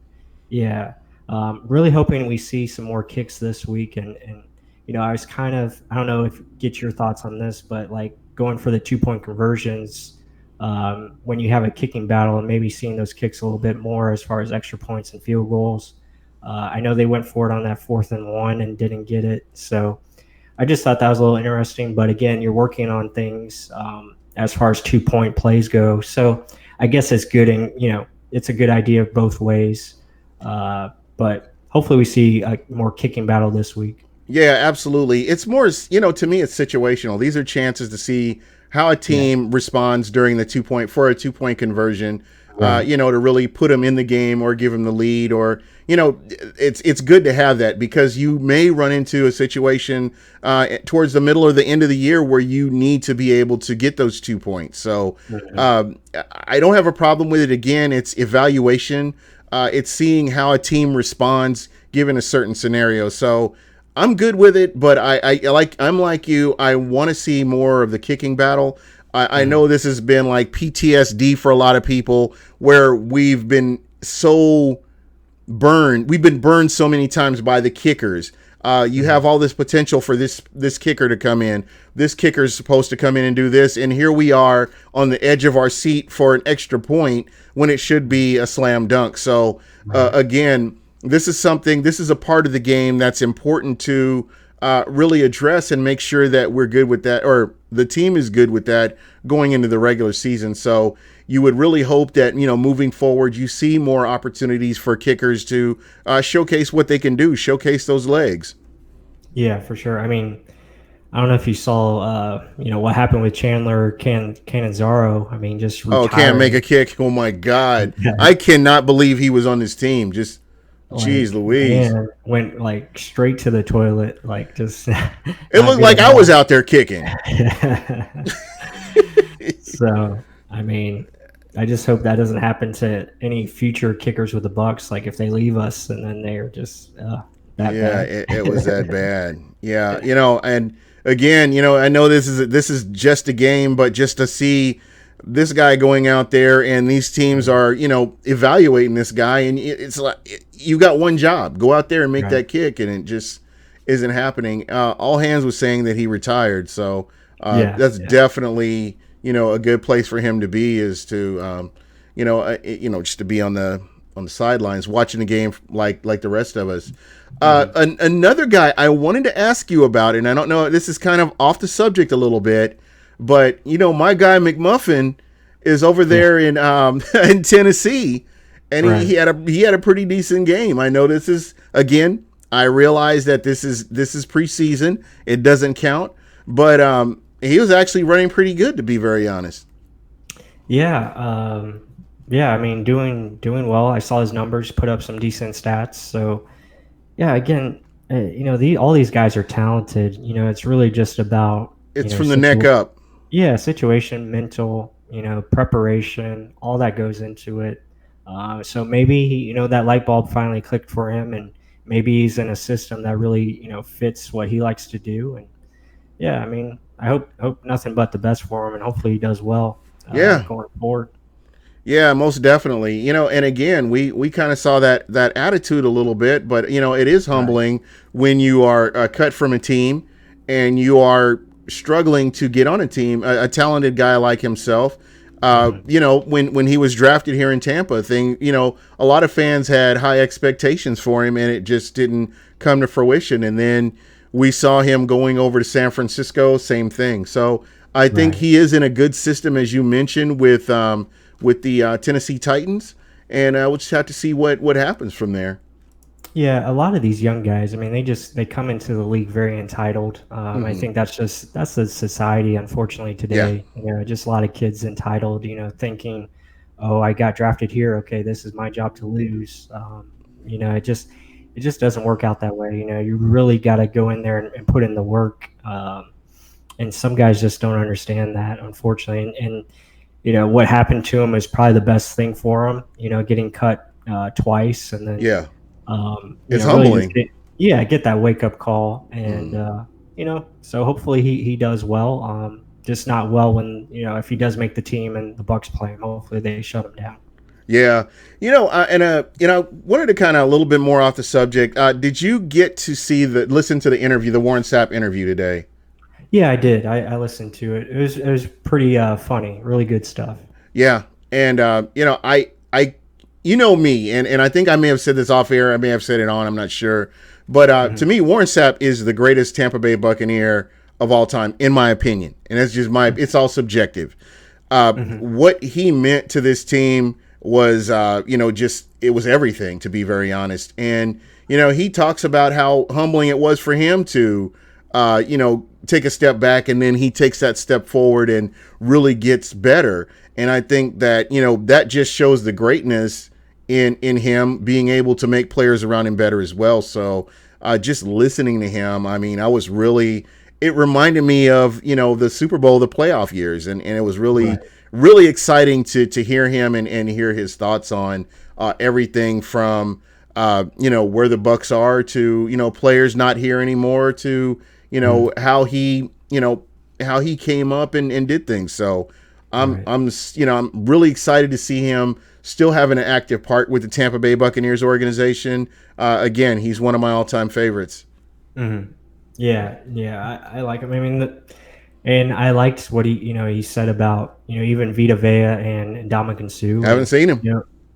Yeah, really hoping we see some more kicks this week. And I was I don't know if get your thoughts on this, but like going for the 2 point conversions when you have a kicking battle and maybe seeing those kicks a little bit more as far as extra points and field goals. I know they went for it on that 4th and 1 and didn't get it, so I just thought that was a little interesting. But again, you're working on things as far as 2 point plays go, so I guess it's good, and it's a good idea both ways. But hopefully we see a more kicking battle this week. Yeah, absolutely. It's more, to me, it's situational. These are chances to see how a Yeah, team responds during the 2 point for a 2 point conversion. right. To really put them in the game or give them the lead, or it's good to have that, because you may run into a situation towards the middle or the end of the year where you need to be able to get those 2 points. So Mhm. I don't have a problem with it. Again, it's evaluation. It's seeing how a team responds given a certain scenario. So I'm good with it, but I'm like you. I want to see more of the kicking battle. I Mhm. know this has been like PTSD for a lot of people, where we've been so burned. We've been burned so many times by the kickers. You Mhm. have all this potential for this kicker to come in. This kicker is supposed to come in and do this, and here we are on the edge of our seat for an extra point when it should be a slam dunk. So Right. again, this is something. This is a part of the game that's important to really address and make sure that we're good with that, or the team is good with that going into the regular season. So you would really hope that moving forward, you see more opportunities for kickers to showcase what they can do, showcase those legs. Yeah, for sure. I mean, I don't know if you saw, what happened with Chandler Cannizzaro. I mean, just Oh, can't make a retiring. kick. Oh my God, I cannot believe he was on this team. Just, geez, Like, Louise. man, went like straight to the toilet, like just It not looked good like at I was all. out there kicking. So, I mean, I just hope that doesn't happen to any future kickers with the Bucks. Like if they leave us and then they're just that Yeah, bad. it was that bad. Yeah, and again, I know this is just a game, but just to see this guy going out there, and these teams Mhm. are evaluating this guy, and it's like you got one job: go out there and make Right. that kick, and it just isn't happening. All hands was saying that he retired, so Yeah. that's Yeah. definitely a good place for him to be, is to just to be on the sidelines watching the game like the rest of us. Mhm. Another guy I wanted to ask you about, and I don't know, this is kind of off the subject a little bit, but my guy McMuffin is over Yeah. there in in Tennessee, and Right. he had a pretty decent game. I know this is, again, I realize that this is preseason, it doesn't count, but he was actually running pretty good, to be very honest. Yeah. Yeah. I mean, doing well. I saw his numbers, put up some decent stats. So yeah, again, all these guys are talented. It's really just about It's from the neck up. yeah, situation, mental, preparation, all that goes into it. So maybe that light bulb finally clicked for him, and maybe he's in a system that really fits what he likes to do. And yeah, I mean, I hope nothing but the best for him, and hopefully he does well Yeah, going forward. yeah, most definitely. And again, we kind of saw that attitude a little bit, but it is Right. humbling when you are cut from a team and you are struggling to get on a team. A talented guy like himself, Hmm. when he was drafted here in Tampa, a lot of fans had high expectations for him, and it just didn't come to fruition. And then we saw him going over to San Francisco, same thing. So I think Right. he is in a good system, as you mentioned, with the Tennessee Titans, and we'll just have to see what happens from there. Yeah, a lot of these young guys, I mean, they come into the league very entitled. I Hmm. think that's the society, unfortunately, Yeah, today. Just a lot of kids entitled. Thinking, "Oh, I got drafted here. Okay, this is my job to lose." It just doesn't work out that way. You really got to go in there and put in the work. And some guys just don't understand that, unfortunately. And what happened to him is probably the best thing for him. Getting cut twice, and then yeah, it's really just humbling. yeah, get that wake up call, and Mm. so hopefully he does well. Just not well when if he does make the team and the Bucks play him. Hopefully they shut him down. Yeah, wanted to kind of a little bit more off the subject. Did you get to listen to the interview, the Warren Sapp interview today? Yeah, I did. I listened to it. It was pretty funny. Really good stuff. Yeah, and you know me, and I think I may have said this off air. I may have said it on. I'm not sure, but to Hmm. me, Warren Sapp is the greatest Tampa Bay Buccaneer of all time, in my opinion, and that's just my. It's all subjective. Hmm. What he meant to this team was, just it was everything, to be very honest. And he talks about how humbling it was for him to, take a step back, and then he takes that step forward and really gets better. And I think that that just shows the greatness in him being able to make players around him better as well. So just listening to him, I mean, I was really. It reminded me of the Super Bowl, the playoff years, and it was really Right. really exciting to hear him and hear his thoughts on everything from where the Bucks are to players not here anymore to Mhm. how he came up and did things. So Right. I'm really excited to see him still having an active part with the Tampa Bay Buccaneers organization. Again, he's one of my all-time favorites. Hmm. Yeah, yeah, I like him. I mean, and I liked what he said about even Vita Vea and Ndamukong Suh, Haven't and seen him.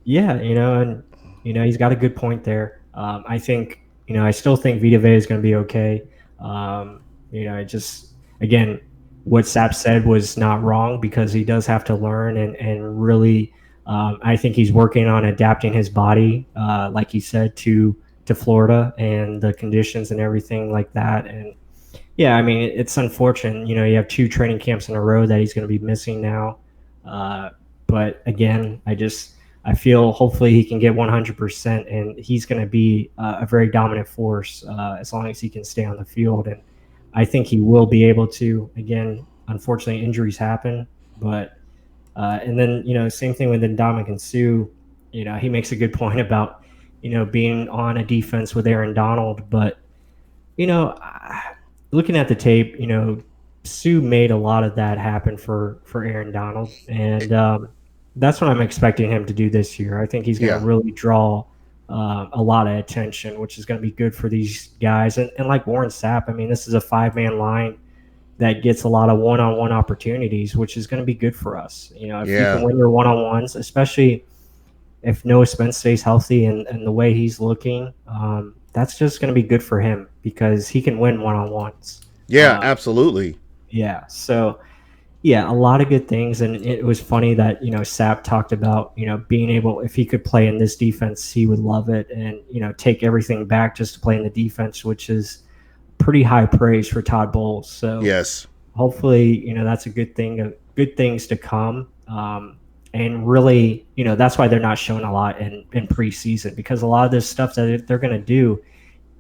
yeah, and he's got a good point there. I think I still think Vita Vea is going to be okay. I just again, what Sapp said was not wrong because he does have to learn and really. I think he's working on adapting his body, like he said, to Florida and the conditions and everything like that. And yeah, I mean, it's unfortunate. You have two training camps in a row that he's going to be missing now. Uh, but again, I feel hopefully he can get 100%, and he's going to be a very dominant force as long as he can stay on the field. And I think he will be able to. Again, unfortunately, injuries happen, but and then same thing with Ndamukong Suh. He makes a good point about being on a defense with Aaron Donald, but you know, looking at the tape, Sue made a lot of that happen for Aaron Donald, and that's what I'm expecting him to do this year. I think he's going to Yeah, really draw a lot of attention, which is going to be good for these guys. And like Warren Sapp, I mean, this is a 5-man line that gets a lot of one-on-one opportunities, which is going to be good for us. If you can yeah. win your one-on-ones, especially if Noah Spence stays healthy and the way he's looking, that's just going to be good for him because he can win one-on-ones. Yeah, Uh, absolutely. yeah. So yeah, a lot of good things, and it was funny that Sapp talked about being able, if he could play in this defense, he would love it, and take everything back just to play in the defense, which is pretty high praise for Todd Bowles. So Yes. hopefully that's a good thing, good things to come. And really that's why they're not showing a lot in preseason, because a lot of this stuff that they're going to do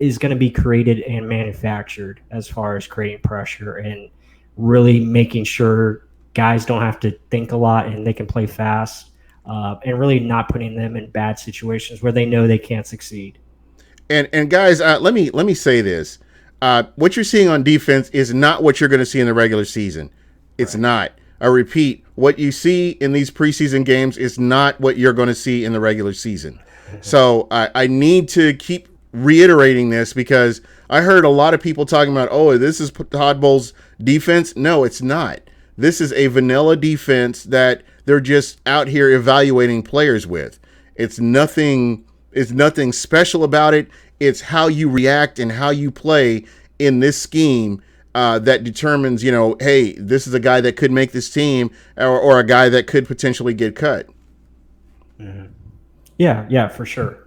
is going to be created and manufactured, as far as creating pressure and really making sure guys don't have to think a lot and they can play fast, and really not putting them in bad situations where they know they can't succeed. And guys, let me say this: what you're seeing on defense is not what you're going to see in the regular season. It's Right. not. I repeat, what you see in these preseason games is not what you're going to see in the regular season. So I need to keep reiterating this because I heard a lot of people talking about, oh, this is Todd Bowles' defense. No, it's not. This is a vanilla defense that they're just out here evaluating players with. It's nothing. It's nothing special about it. It's how you react and how you play in this scheme that determines, hey, this is a guy that could make this team, or a guy that could potentially get cut. Mhm. Yeah, yeah, for sure.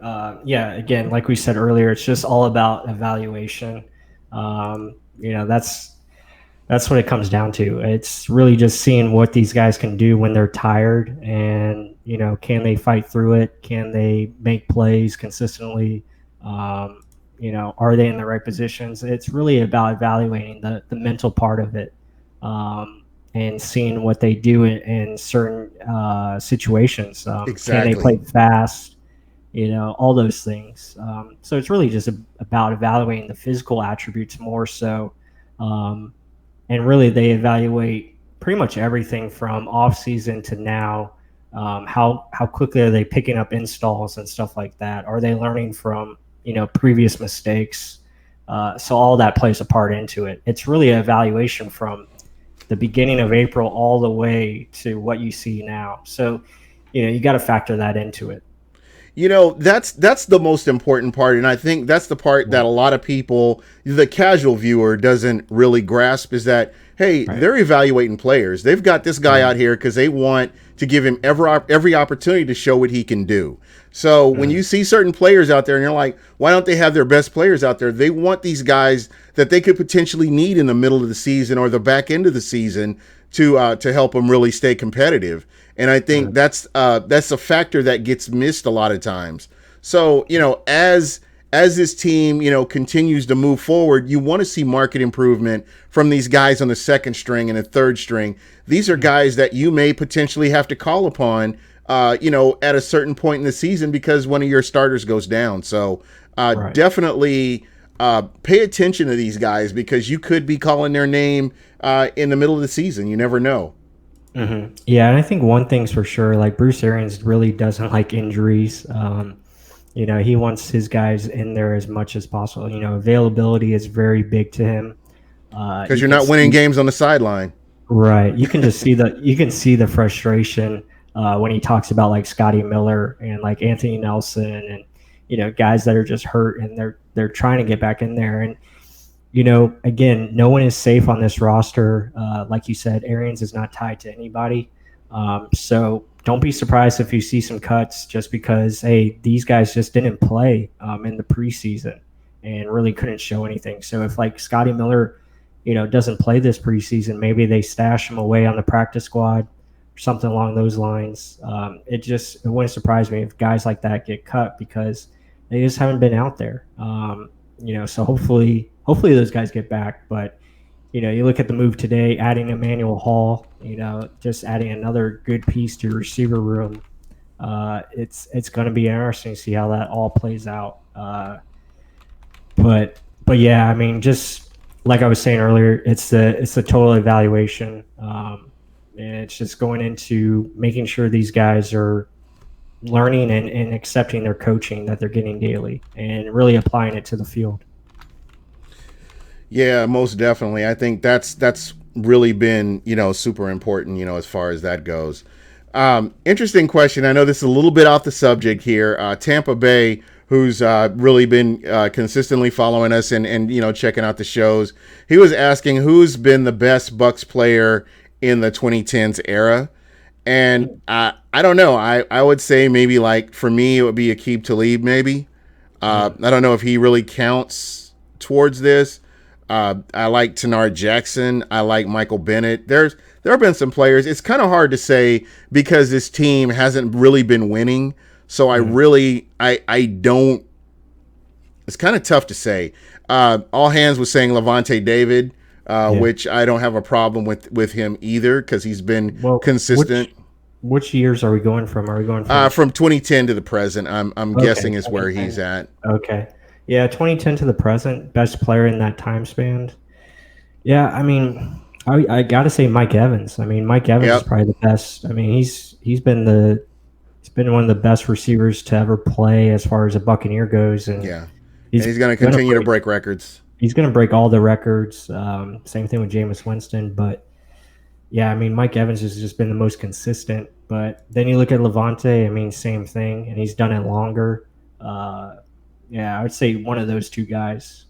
Yeah, again, like we said earlier, it's just all about evaluation. That's what it comes down to. It's really just seeing what these guys can do when they're tired, and can they fight through it? Can they make plays consistently? Are they in the right positions? It's really about evaluating the mental part of it, and seeing what they do in certain situations. Can they Exactly. play fast? all those things. So it's really just about evaluating the physical attributes more so. Um, and really they evaluate pretty much everything from off season to now. How quickly are they picking up installs and stuff like that? Are they learning from previous mistakes? So all that plays a part into it. It's really an evaluation from the beginning of April all the way to what you see now. So you got to factor that into it. That's the most important part, and I think that's the part that a lot of people, the casual viewer, doesn't really grasp. Is that, hey, Right. they're evaluating players. They've got this guy out here because they want to give him every opportunity to show what he can do. So when you see certain players out there, and you're like, why don't they have their best players out there? They want these guys that they could potentially need in the middle of the season or the back end of the season to help them really stay competitive. And I think that's a factor that gets missed a lot of times. So, as this team, continues to move forward, you want to see market improvement from these guys on the second string and the third string. These are guys that you may potentially have to call upon, at a certain point in the season because one of your starters goes down. So, definitely pay attention to these guys because you could be calling their name in the middle of the season. You never know. Mm-hmm. Yeah, and I think one thing's for sure, like Bruce Arians really doesn't like injuries. He wants his guys in there as much as possible. Availability is very big to him. Because you're not winning games on the sideline. Right. You can just see the frustration when he talks about like Scotty Miller and like Anthony Nelson and guys that are just hurt and they're trying to get back in there. And again, no one is safe on this roster. Like you said, Arians is not tied to anybody. So don't be surprised if you see some cuts just because, hey, these guys just didn't play in the preseason and really couldn't show anything. So if like Scotty Miller, doesn't play this preseason, maybe they stash him away on the practice squad or something along those lines. It wouldn't surprise me if guys like that get cut because they just haven't been out there. So hopefully those guys get back. But you look at the move today, adding Emmanuel Hall, just adding another good piece to your receiver room. It's going to be interesting to see how that all plays out. But yeah, I mean, just like I was saying earlier, it's the total evaluation, and it's just going into making sure these guys are learning and accepting their coaching that they're getting daily and really applying it to the field. Yeah, most definitely. I think that's really been, super important, as far as that goes. Interesting question. I know this is a little bit off the subject here. Tampa Bay, who's really been consistently following us and checking out the shows. He was asking who's been the best Bucs player in the 2010s era. And I don't know. I would say maybe like for me, it would be Aqib Talib maybe. I don't know if he really counts towards this. I like Tenard Jackson. I like Michael Bennett. There have been some players. It's kind of hard to say because this team hasn't really been winning. So I don't. It's kind of tough to say. All Hands was saying Levante David, which I don't have a problem with him either because he's been consistent. Which years are we going from? Are we going from 2010 to the present? I'm guessing is where he's at. Okay. Yeah, 2010 to the present, best player in that time span. Yeah, I mean, I got to say Mike Evans. I mean, Mike Evans is probably the best. I mean, he's been one of the best receivers to ever play as far as a Buccaneer goes, and he's going to continue to break records. He's going to break all the records. Same thing with Jameis Winston, but yeah, I mean, Mike Evans has just been the most consistent. But then you look at Levante. I mean, same thing, and he's done it longer. Yeah, I would say one of those two guys.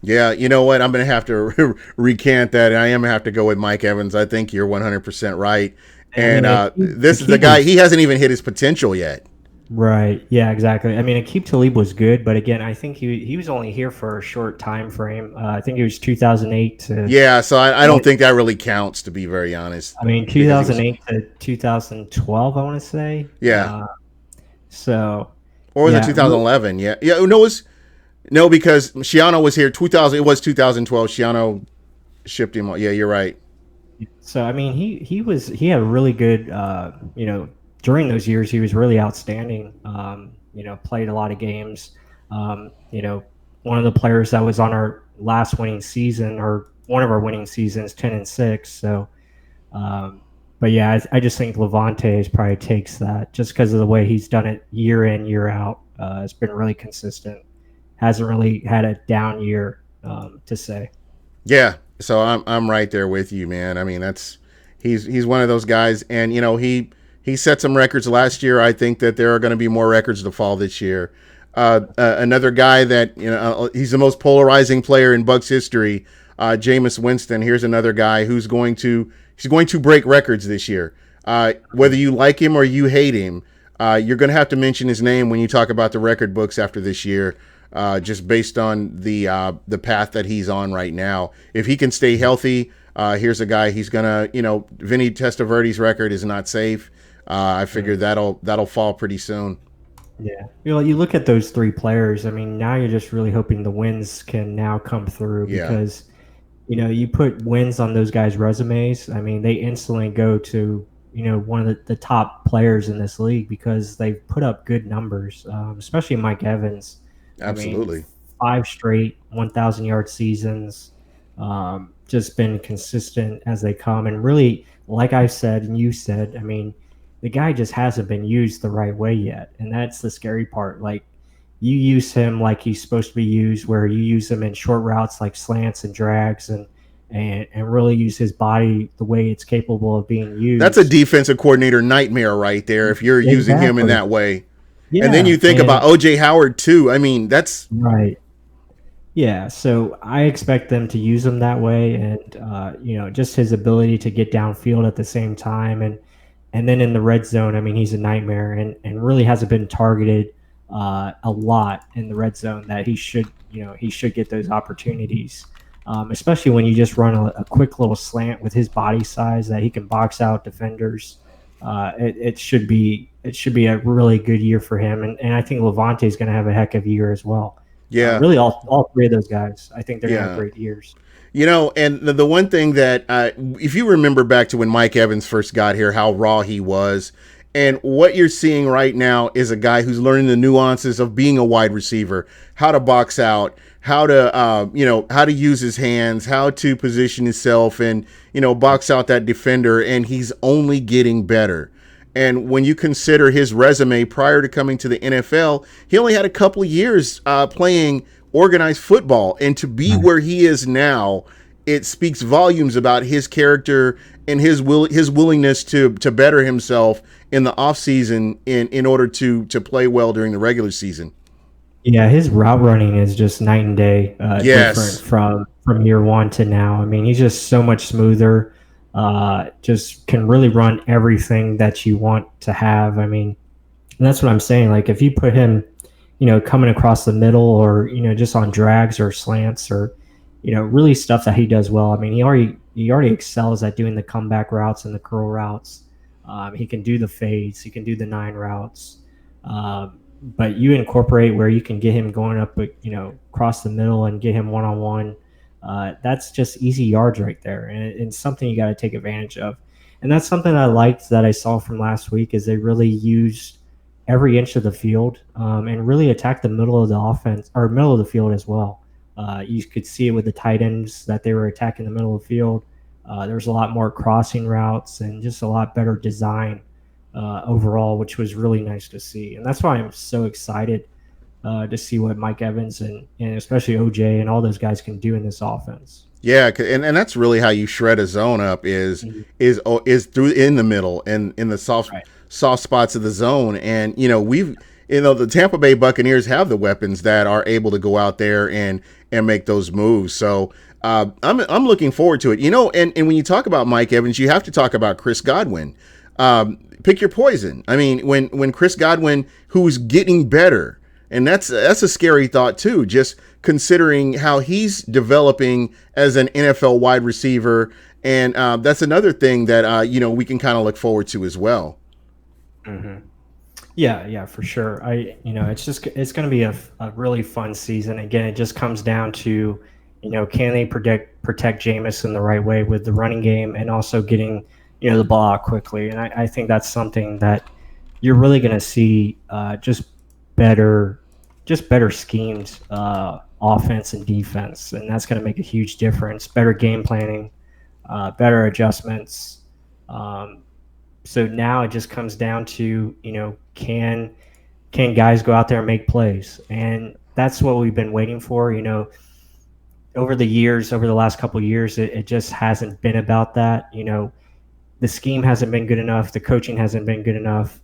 Yeah, you know what? I'm going to have to recant that. I am going to have to go with Mike Evans. I think you're 100% right. And this is the guy, he hasn't even hit his potential yet. Right. Yeah, exactly. I mean, Aqib Talib was good, but again, I think he was only here for a short time frame. I think it was 2008 to... Yeah, so I don't think that really counts, to be very honest. I mean, 2008 to 2012, I want to say. Yeah. So... Or was it 2011? Yeah. No, because Shiano was here 2000. It was 2012. Shiano shipped him. Yeah, you're right. So I mean, he had a really good. During those years, he was really outstanding. played a lot of games. One of the players that was on our last winning season, or one of our winning seasons, 10-6. So, but yeah, I just think Levante probably takes that just because of the way he's done it year in, year out. It's been really consistent. Hasn't really had a down year to say. Yeah, so I'm right there with you, man. I mean, he's one of those guys, and he set some records last year. I think that there are going to be more records to fall this year. Another guy that he's the most polarizing player in Bucs history, Jameis Winston. Here's another guy he's going to break records this year. Whether you like him or you hate him, you're going to have to mention his name when you talk about the record books after this year. Just based on the path that he's on right now. If he can stay healthy, here's a guy. He's gonna, Vinny Testaverde's record is not safe. I figure that'll fall pretty soon. Yeah, you look at those three players. I mean, now you're just really hoping the wins can now come through because, you put wins on those guys' resumes. I mean, they instantly go to one of the top players in this league because they've put up good numbers, especially Mike Evans. Absolutely. I mean, 5 straight 1,000-yard seasons, just been consistent as they come. And really, like I said and you said, I mean, the guy just hasn't been used the right way yet. And that's the scary part. Like, you use him like he's supposed to be used, where you use him in short routes like slants and drags and really use his body the way it's capable of being used. That's a defensive coordinator nightmare right there if you're using him in that way. Yeah, and then you think about O.J. Howard, too. I mean, that's... Right. Yeah, so I expect them to use him that way, and, just his ability to get downfield at the same time. And then in the red zone, I mean, he's a nightmare and really hasn't been targeted a lot in the red zone that he should get those opportunities, especially when you just run a quick little slant with his body size that he can box out defenders. It should be a really good year for him, and I think Levante is going to have a heck of a year as well. Yeah, really, all three of those guys, I think they're going to have great years. And the one thing that, if you remember back to when Mike Evans first got here, how raw he was, and what you're seeing right now is a guy who's learning the nuances of being a wide receiver, how to box out, how to use his hands, how to position himself and, box out that defender. And he's only getting better. And when you consider his resume prior to coming to the NFL, he only had a couple of years playing organized football. And to be where he is now, it speaks volumes about his character and his willingness to better himself in the offseason in order to play well during the regular season. Yeah, his route running is just night and day different from year one to now. I mean, he's just so much smoother. Just can really run everything that you want to have. I mean, and that's what I'm saying. Like, if you put him, coming across the middle or, just on drags or slants or, really stuff that he does well. I mean, he already excels at doing the comeback routes and the curl routes. He can do the fades. He can do the 9 routes. But you incorporate where you can get him going up, across the middle and get him one-on-one. That's just easy yards right there, and it's something you got to take advantage of. And that's something I liked that I saw from last week is they really used every inch of the field and really attacked the middle of the offense or middle of the field as well. You could see it with the tight ends that they were attacking the middle of the field. There was a lot more crossing routes and just a lot better design overall, which was really nice to see. And that's why I'm so excited to see what Mike Evans and especially OJ and all those guys can do in this offense. Yeah, and that's really how you shred a zone up is through in the middle and in the soft spots of the zone. And the Tampa Bay Buccaneers have the weapons that are able to go out there and make those moves. So I'm looking forward to it. And when you talk about Mike Evans, you have to talk about Chris Godwin. Pick your poison. I mean, when Chris Godwin, who's getting better. And that's a scary thought, too, just considering how he's developing as an NFL wide receiver. And that's another thing that, we can kind of look forward to as well. Mm-hmm. Yeah, for sure. It's going to be a really fun season. Again, it just comes down to, can they protect Jameis the right way with the running game and also getting, the ball out quickly. And I think that's something that you're really going to see just better schemed offense and defense, and that's going to make a huge difference. Better game planning, better adjustments. Um, so now it just comes down to, can guys go out there and make plays, and that's what we've been waiting for. Over the last couple of years, it just hasn't been about that. The scheme hasn't been good enough. The coaching hasn't been good enough.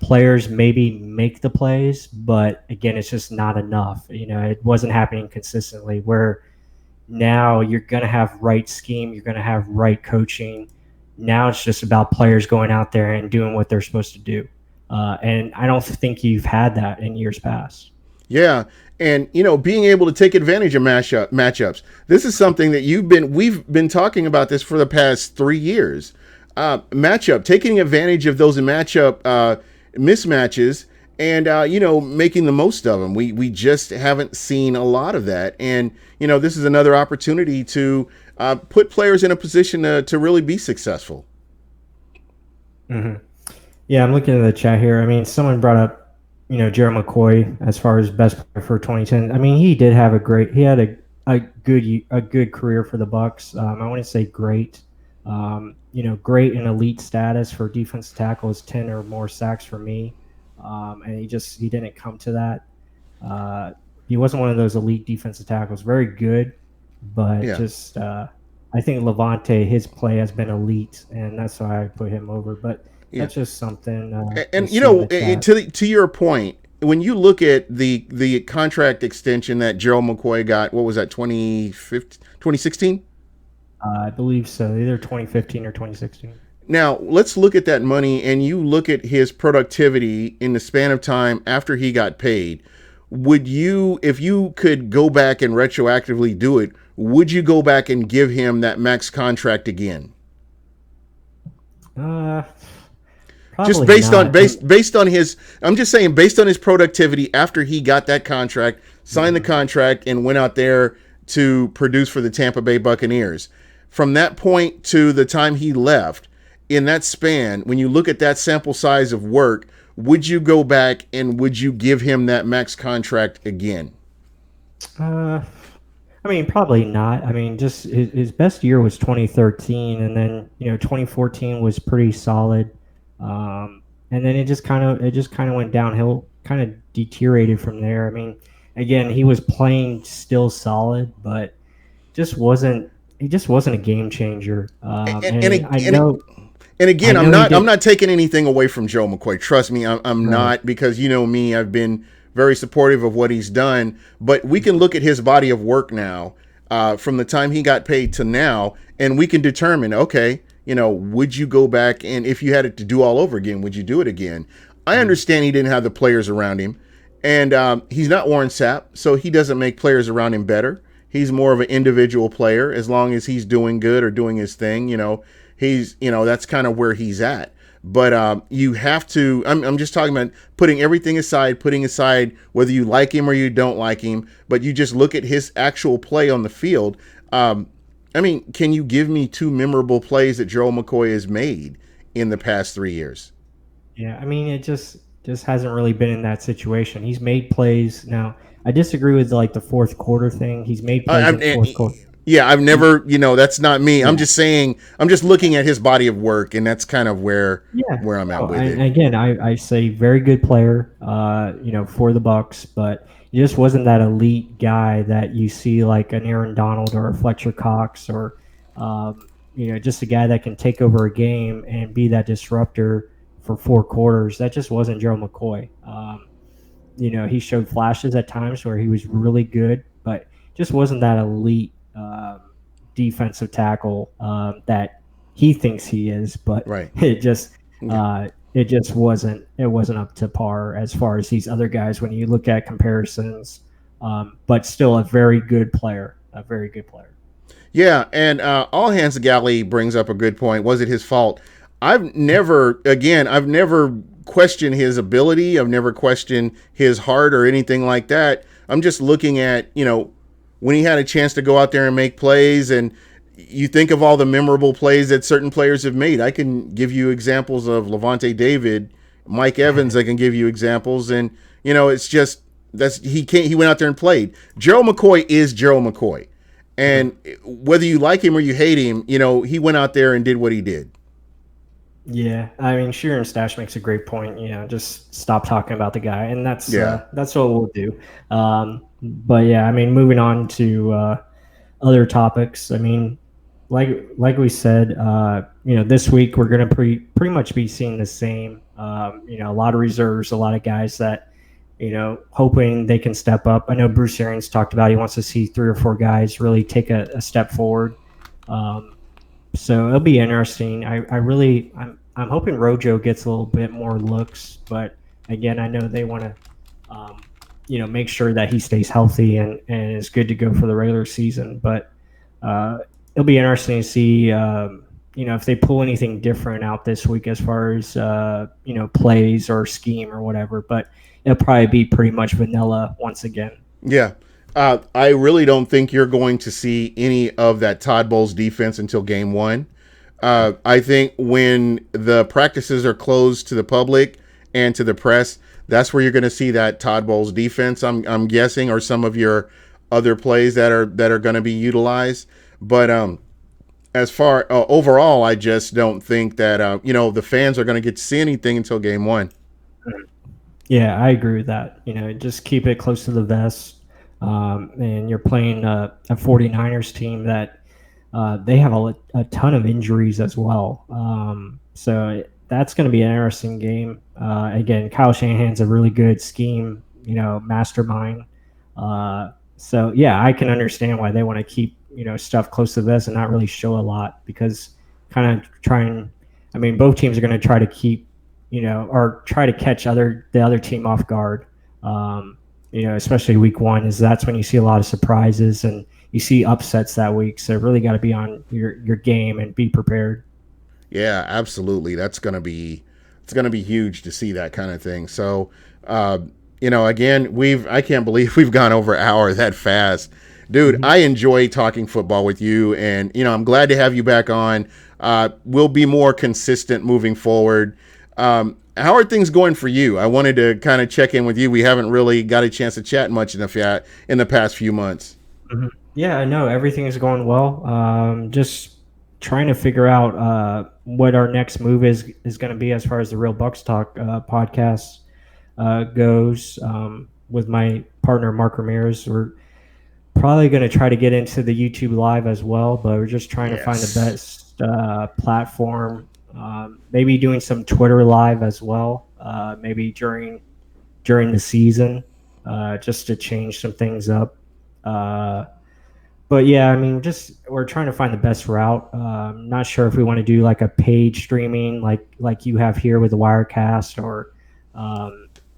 Players maybe make the plays, but again, it's just not enough. It wasn't happening consistently. Where now you're going to have right scheme, you're going to have right coaching. Now it's just about players going out there and doing what they're supposed to do. And I don't think you've had that in years past. Yeah, and being able to take advantage of matchups. This is something that we've been talking about this for the past 3 years. Taking advantage of those matchup mismatches, and making the most of them. We just haven't seen a lot of that, and this is another opportunity to put players in a position to really be successful. Mm-hmm. Yeah, I'm looking at the chat here. I mean, someone brought up, Gerald McCoy as far as best player for 2010. I mean, he had a good career for the Bucs. I want to say great. Great and elite status for defensive tackle is 10 or more sacks for me. And he didn't come to that. He wasn't one of those elite defensive tackles. Very good, but I think Levante, his play has been elite, and that's why I put him over. But that's just something. To your point, when you look at the contract extension that Gerald McCoy got, what was that, 2016? I believe so, either 2015 or 2016. Now, let's look at that money, and you look at his productivity in the span of time after he got paid. Would you, if you could go back and retroactively do it, would you go back and give him that max contract again? Just based on his, I'm just saying, based on his productivity after he got that contract, signed the contract, and went out there to produce for the Tampa Bay Buccaneers. From that point to the time he left, in that span, when you look at that sample size of work, would you go back and would you give him that max contract again? I mean, probably not. I mean, just his best year was 2013, and then 2014 was pretty solid, and then it just kind of went downhill, kind of deteriorated from there. I mean, again, he was playing still solid, but he just wasn't a game changer. And again, I'm not taking anything away from Joe McCoy. Trust me, I'm not, because me, I've been very supportive of what he's done. But we can look at his body of work now, from the time he got paid to now, and we can determine, okay, would you go back, and if you had it to do all over again, would you do it again? I understand he didn't have the players around him, and he's not Warren Sapp, so he doesn't make players around him better. He's more of an individual player. As long as he's doing good or doing his thing, he's, that's kind of where he's at. But you have to, I'm just talking about putting everything aside, putting aside whether you like him or you don't like him, but you just look at his actual play on the field. Can you give me 2 memorable plays that Gerald McCoy has made in the past 3 years? Yeah, I mean, it just hasn't really been in that situation. He's made plays. Now, I disagree with the fourth quarter thing. He's made plays in the fourth quarter. Yeah, I've never, that's not me. Yeah. I'm just saying, I'm just looking at his body of work, and that's kind of where I'm at with it. Again, I say very good player, for the Bucs, but he just wasn't that elite guy that you see like an Aaron Donald or a Fletcher Cox or, just a guy that can take over a game and be that disruptor for 4 quarters. That just wasn't Gerald McCoy. He showed flashes at times where he was really good, but just wasn't that elite defensive tackle that he thinks he is. But it just wasn't up to par as far as these other guys when you look at comparisons. But still a very good player. Yeah, and All Hands Galley brings up a good point. Was it his fault? I've never questioned his ability. I've never questioned his heart or anything like that. I'm just looking at, when he had a chance to go out there and make plays, and you think of all the memorable plays that certain players have made. I can give you examples of Levante David, Mike Evans that can give you examples. And, it's just, he went out there and played. Gerald McCoy is Gerald McCoy. And whether you like him or you hate him, he went out there and did what he did. Yeah, I mean, Sheeran Stash makes a great point. Just stop talking about the guy, and that's what we'll do. But yeah, I mean, moving on to other topics. I mean, like we said, this week we're going to pretty much be seeing the same. A lot of reserves, a lot of guys that hoping they can step up. I know Bruce Arians talked about he wants to see 3 or 4 guys really take a step forward. So it'll be interesting. I'm hoping Rojo gets a little bit more looks, but again, I know they want to, make sure that he stays healthy and is good to go for the regular season. But it'll be interesting to see, if they pull anything different out this week as far as plays or scheme or whatever. But it'll probably be pretty much vanilla once again. Yeah. I really don't think you're going to see any of that Todd Bowles defense until game 1. I think when the practices are closed to the public and to the press, that's where you're going to see that Todd Bowles defense, I'm guessing, or some of your other plays that are going to be utilized. But as far overall, I just don't think that the fans are going to get to see anything until game 1. Yeah, I agree with that. Just keep it close to the vest. And you're playing a 49ers team that they have a ton of injuries as well. So that's going to be an interesting game. Again, Kyle Shanahan's a really good scheme, mastermind. So, yeah, I can understand why they want to keep, stuff close to the vest and not really show a lot because kind of both teams are going to try to keep, or try to catch the other team off guard. Especially week 1 that's when you see a lot of surprises and you see upsets that week. So really got to be on your game and be prepared. Yeah, absolutely. It's going to be huge to see that kind of thing. So, again, I can't believe we've gone over an hour that fast. Dude, I enjoy talking football with you and, I'm glad to have you back on. We'll be more consistent moving forward. How are things going for you? I wanted to kind of check in with you. We haven't really got a chance to chat much in the past few months. Mm-hmm. Yeah, I know everything is going well. Just trying to figure out what our next move is going to be as far as the Real Bucs Talk podcast goes. With my partner Mark Ramirez, we're probably going to try to get into the YouTube Live as well, but we're just trying to find the best platform. Maybe doing some Twitter Live as well, maybe during the season, just to change some things up. But yeah, we're trying to find the best route. Not sure if we want to do like a paid streaming like you have here with the Wirecast, or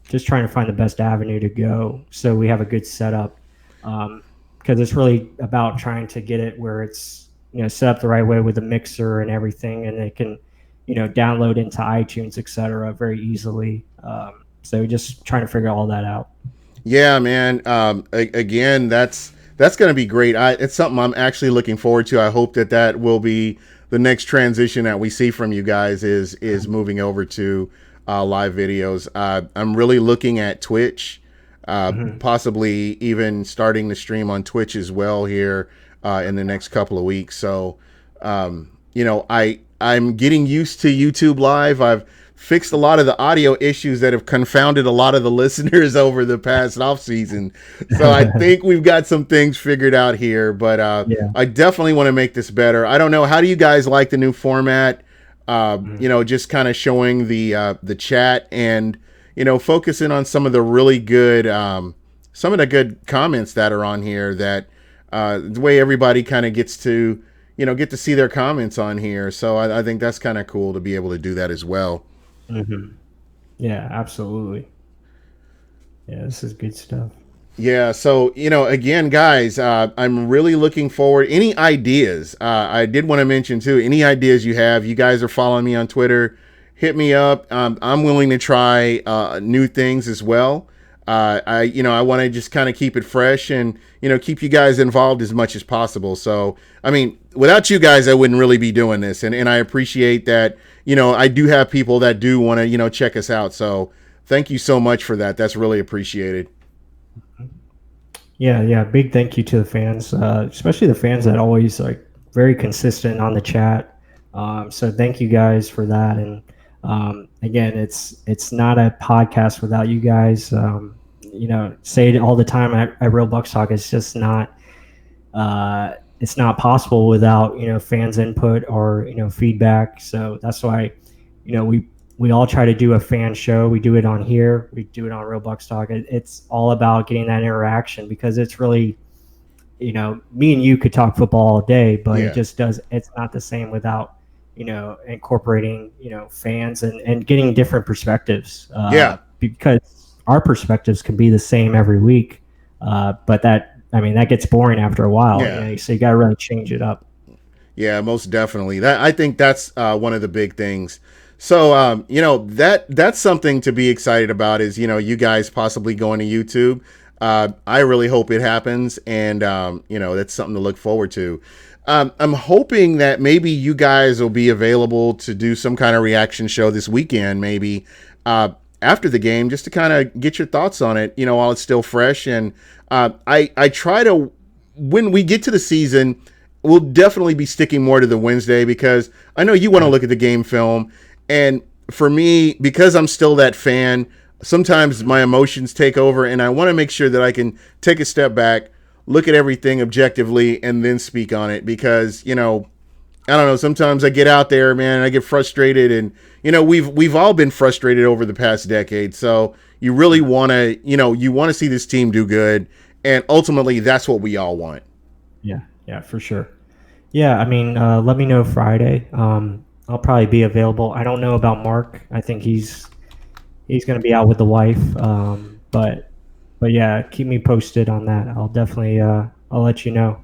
just trying to find the best avenue to go so we have a good setup. Because it's really about trying to get it where it's set up the right way with the mixer and everything, and it can download into iTunes, etc. very easily. So just trying to figure all that out. Yeah, man. Again, that's going to be great. It's something I'm actually looking forward to. I hope that will be the next transition that we see from you guys is moving over to live videos. I'm really looking at Twitch, possibly even starting the stream on Twitch as well here in the next couple of weeks. So, I'm getting used to YouTube Live. I've fixed a lot of the audio issues that have confounded a lot of the listeners over the past off season. So I think we've got some things figured out here, but I definitely want to make this better. I don't know. How do you guys like the new format? Just kind of showing the chat and, focusing on some of the really good, some of the good comments that are on here that the way everybody kind of gets to, get to see their comments on here. So I think that's kind of cool to be able to do that as well. Mm-hmm. Yeah, absolutely. Yeah, this is good stuff. Yeah. So, again, guys, I'm really looking forward. Any ideas? I did want to mention too, any ideas you have, you guys are following me on Twitter, hit me up. I'm willing to try new things as well. I want to just kind of keep it fresh and, keep you guys involved as much as possible. So, without you guys, I wouldn't really be doing this. And I appreciate that, I do have people that do want to, check us out. So thank you so much for that. That's really appreciated. Yeah, yeah. Big thank you to the fans, especially the fans that always like very consistent on the chat. So thank you guys for that. And again, it's not a podcast without you guys. Say it all the time at Real Bucs Talk. It's not possible without fans input or feedback. So that's why we all try to do a fan show. We do it on here. We do it on Real Bucs Talk. It's all about getting that interaction, because it's really, me and you could talk football all day, but Yeah. it just does. It's not the same without, incorporating, fans and getting different perspectives. Yeah. Because our perspectives can be the same every week, but that gets boring after a while. Yeah. So you got to really change it up. Yeah, most definitely. I think that's one of the big things. So, that's something to be excited about is, you guys possibly going to YouTube. I really hope it happens. And, that's something to look forward to. I'm hoping that maybe you guys will be available to do some kind of reaction show this weekend, maybe after the game, just to kind of get your thoughts on it, while it's still fresh. And I try to, when we get to the season, we'll definitely be sticking more to the Wednesday, because I know you want to look at the game film. And for me, because I'm still that fan, sometimes my emotions take over, and I want to make sure that I can take a step back, look at everything objectively, and then speak on it. Because, I don't know, sometimes I get out there, man, and I get frustrated. And, we've all been frustrated over the past decade. So you really want to, you want to see this team do good. And ultimately, that's what we all want. Yeah, for sure. Yeah, I mean, let me know Friday. I'll probably be available. I don't know about Mark. I think he's going to be out with the wife. But yeah, keep me posted on that. I'll definitely I'll let you know.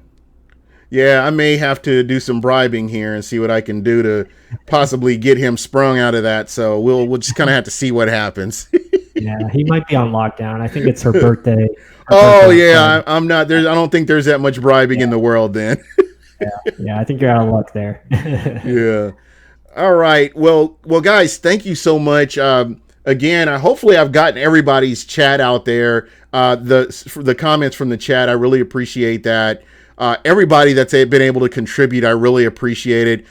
Yeah, I may have to do some bribing here and see what I can do to possibly get him sprung out of that. So we'll just kind of have to see what happens. Yeah, he might be on lockdown. I think it's her birthday. I'm not there. I don't think there's that much bribing in the world then. Yeah, I think you're out of luck there. Yeah. All right. Well, guys, thank you so much. Again, hopefully I've gotten everybody's chat out there. The comments from the chat, I really appreciate that. Everybody that's been able to contribute, I really appreciate it.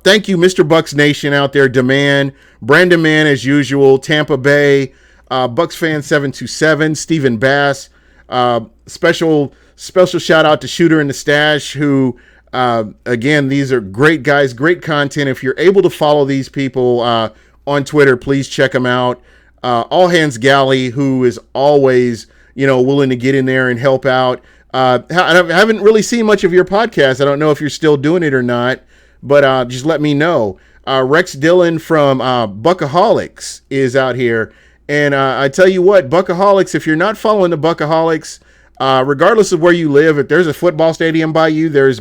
Thank you, Mr. Bucs Nation out there, Demand, Brandon Mann as usual, Tampa Bay, Bucs Fan 727, Stephen Bass. Special shout out to Shooter in the Stash, who again, these are great guys, great content. If you're able to follow these people on Twitter, please check them out. All Hands Galley, who is always, willing to get in there and help out. I haven't really seen much of your podcast. I don't know if you're still doing it or not, but just let me know. Rex Dillon from Bucaholics is out here. And I tell you what, Bucaholics, if you're not following the Bucaholics, regardless of where you live, if there's a football stadium by you, there's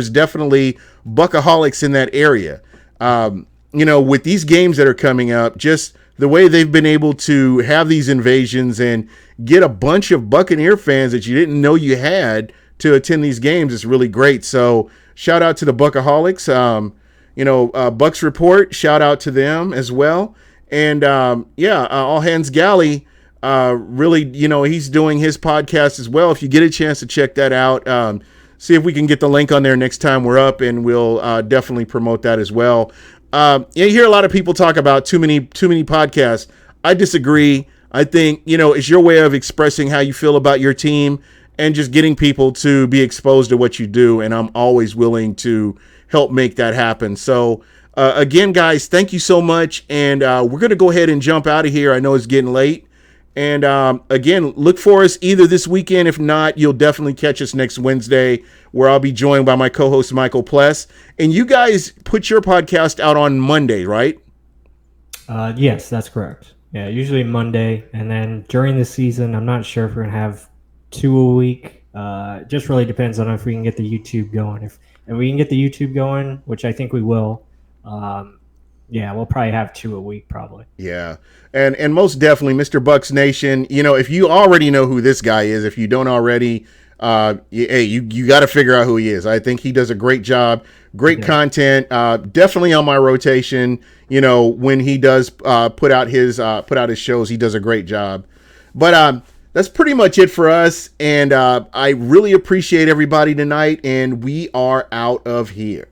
definitely Bucaholics in that area. With these games that are coming up, just the way they've been able to have these invasions and get a bunch of Buccaneer fans that you didn't know you had to attend these games is really great. So shout out to the Bucaholics. Bucs Report, shout out to them as well. And All Hands Galley, really, he's doing his podcast as well. If you get a chance to check that out, see if we can get the link on there next time we're up, and we'll definitely promote that as well. You hear a lot of people talk about too many podcasts. I disagree. I think, it's your way of expressing how you feel about your team and just getting people to be exposed to what you do. And I'm always willing to help make that happen. So, again, guys, thank you so much. And we're going to go ahead and jump out of here. I know it's getting late. And again, look for us either this weekend. If not, you'll definitely catch us next Wednesday, where I'll be joined by my co-host, Michael Pless. And you guys put your podcast out on Monday, right? Yes, that's correct. Yeah, usually Monday. And then during the season, I'm not sure if we're going to have 2 a week. It just really depends on if we can get the YouTube going. If we can get the YouTube going, which I think we will, we'll probably have 2 a week probably. Yeah. And most definitely, Mr. Bucs Nation, if you already know who this guy is, if you don't already, Hey, you got to figure out who he is. I think he does a great job, great content. Definitely on my rotation. You know, when he does put out his shows, he does a great job. But that's pretty much it for us. And I really appreciate everybody tonight. And we are out of here.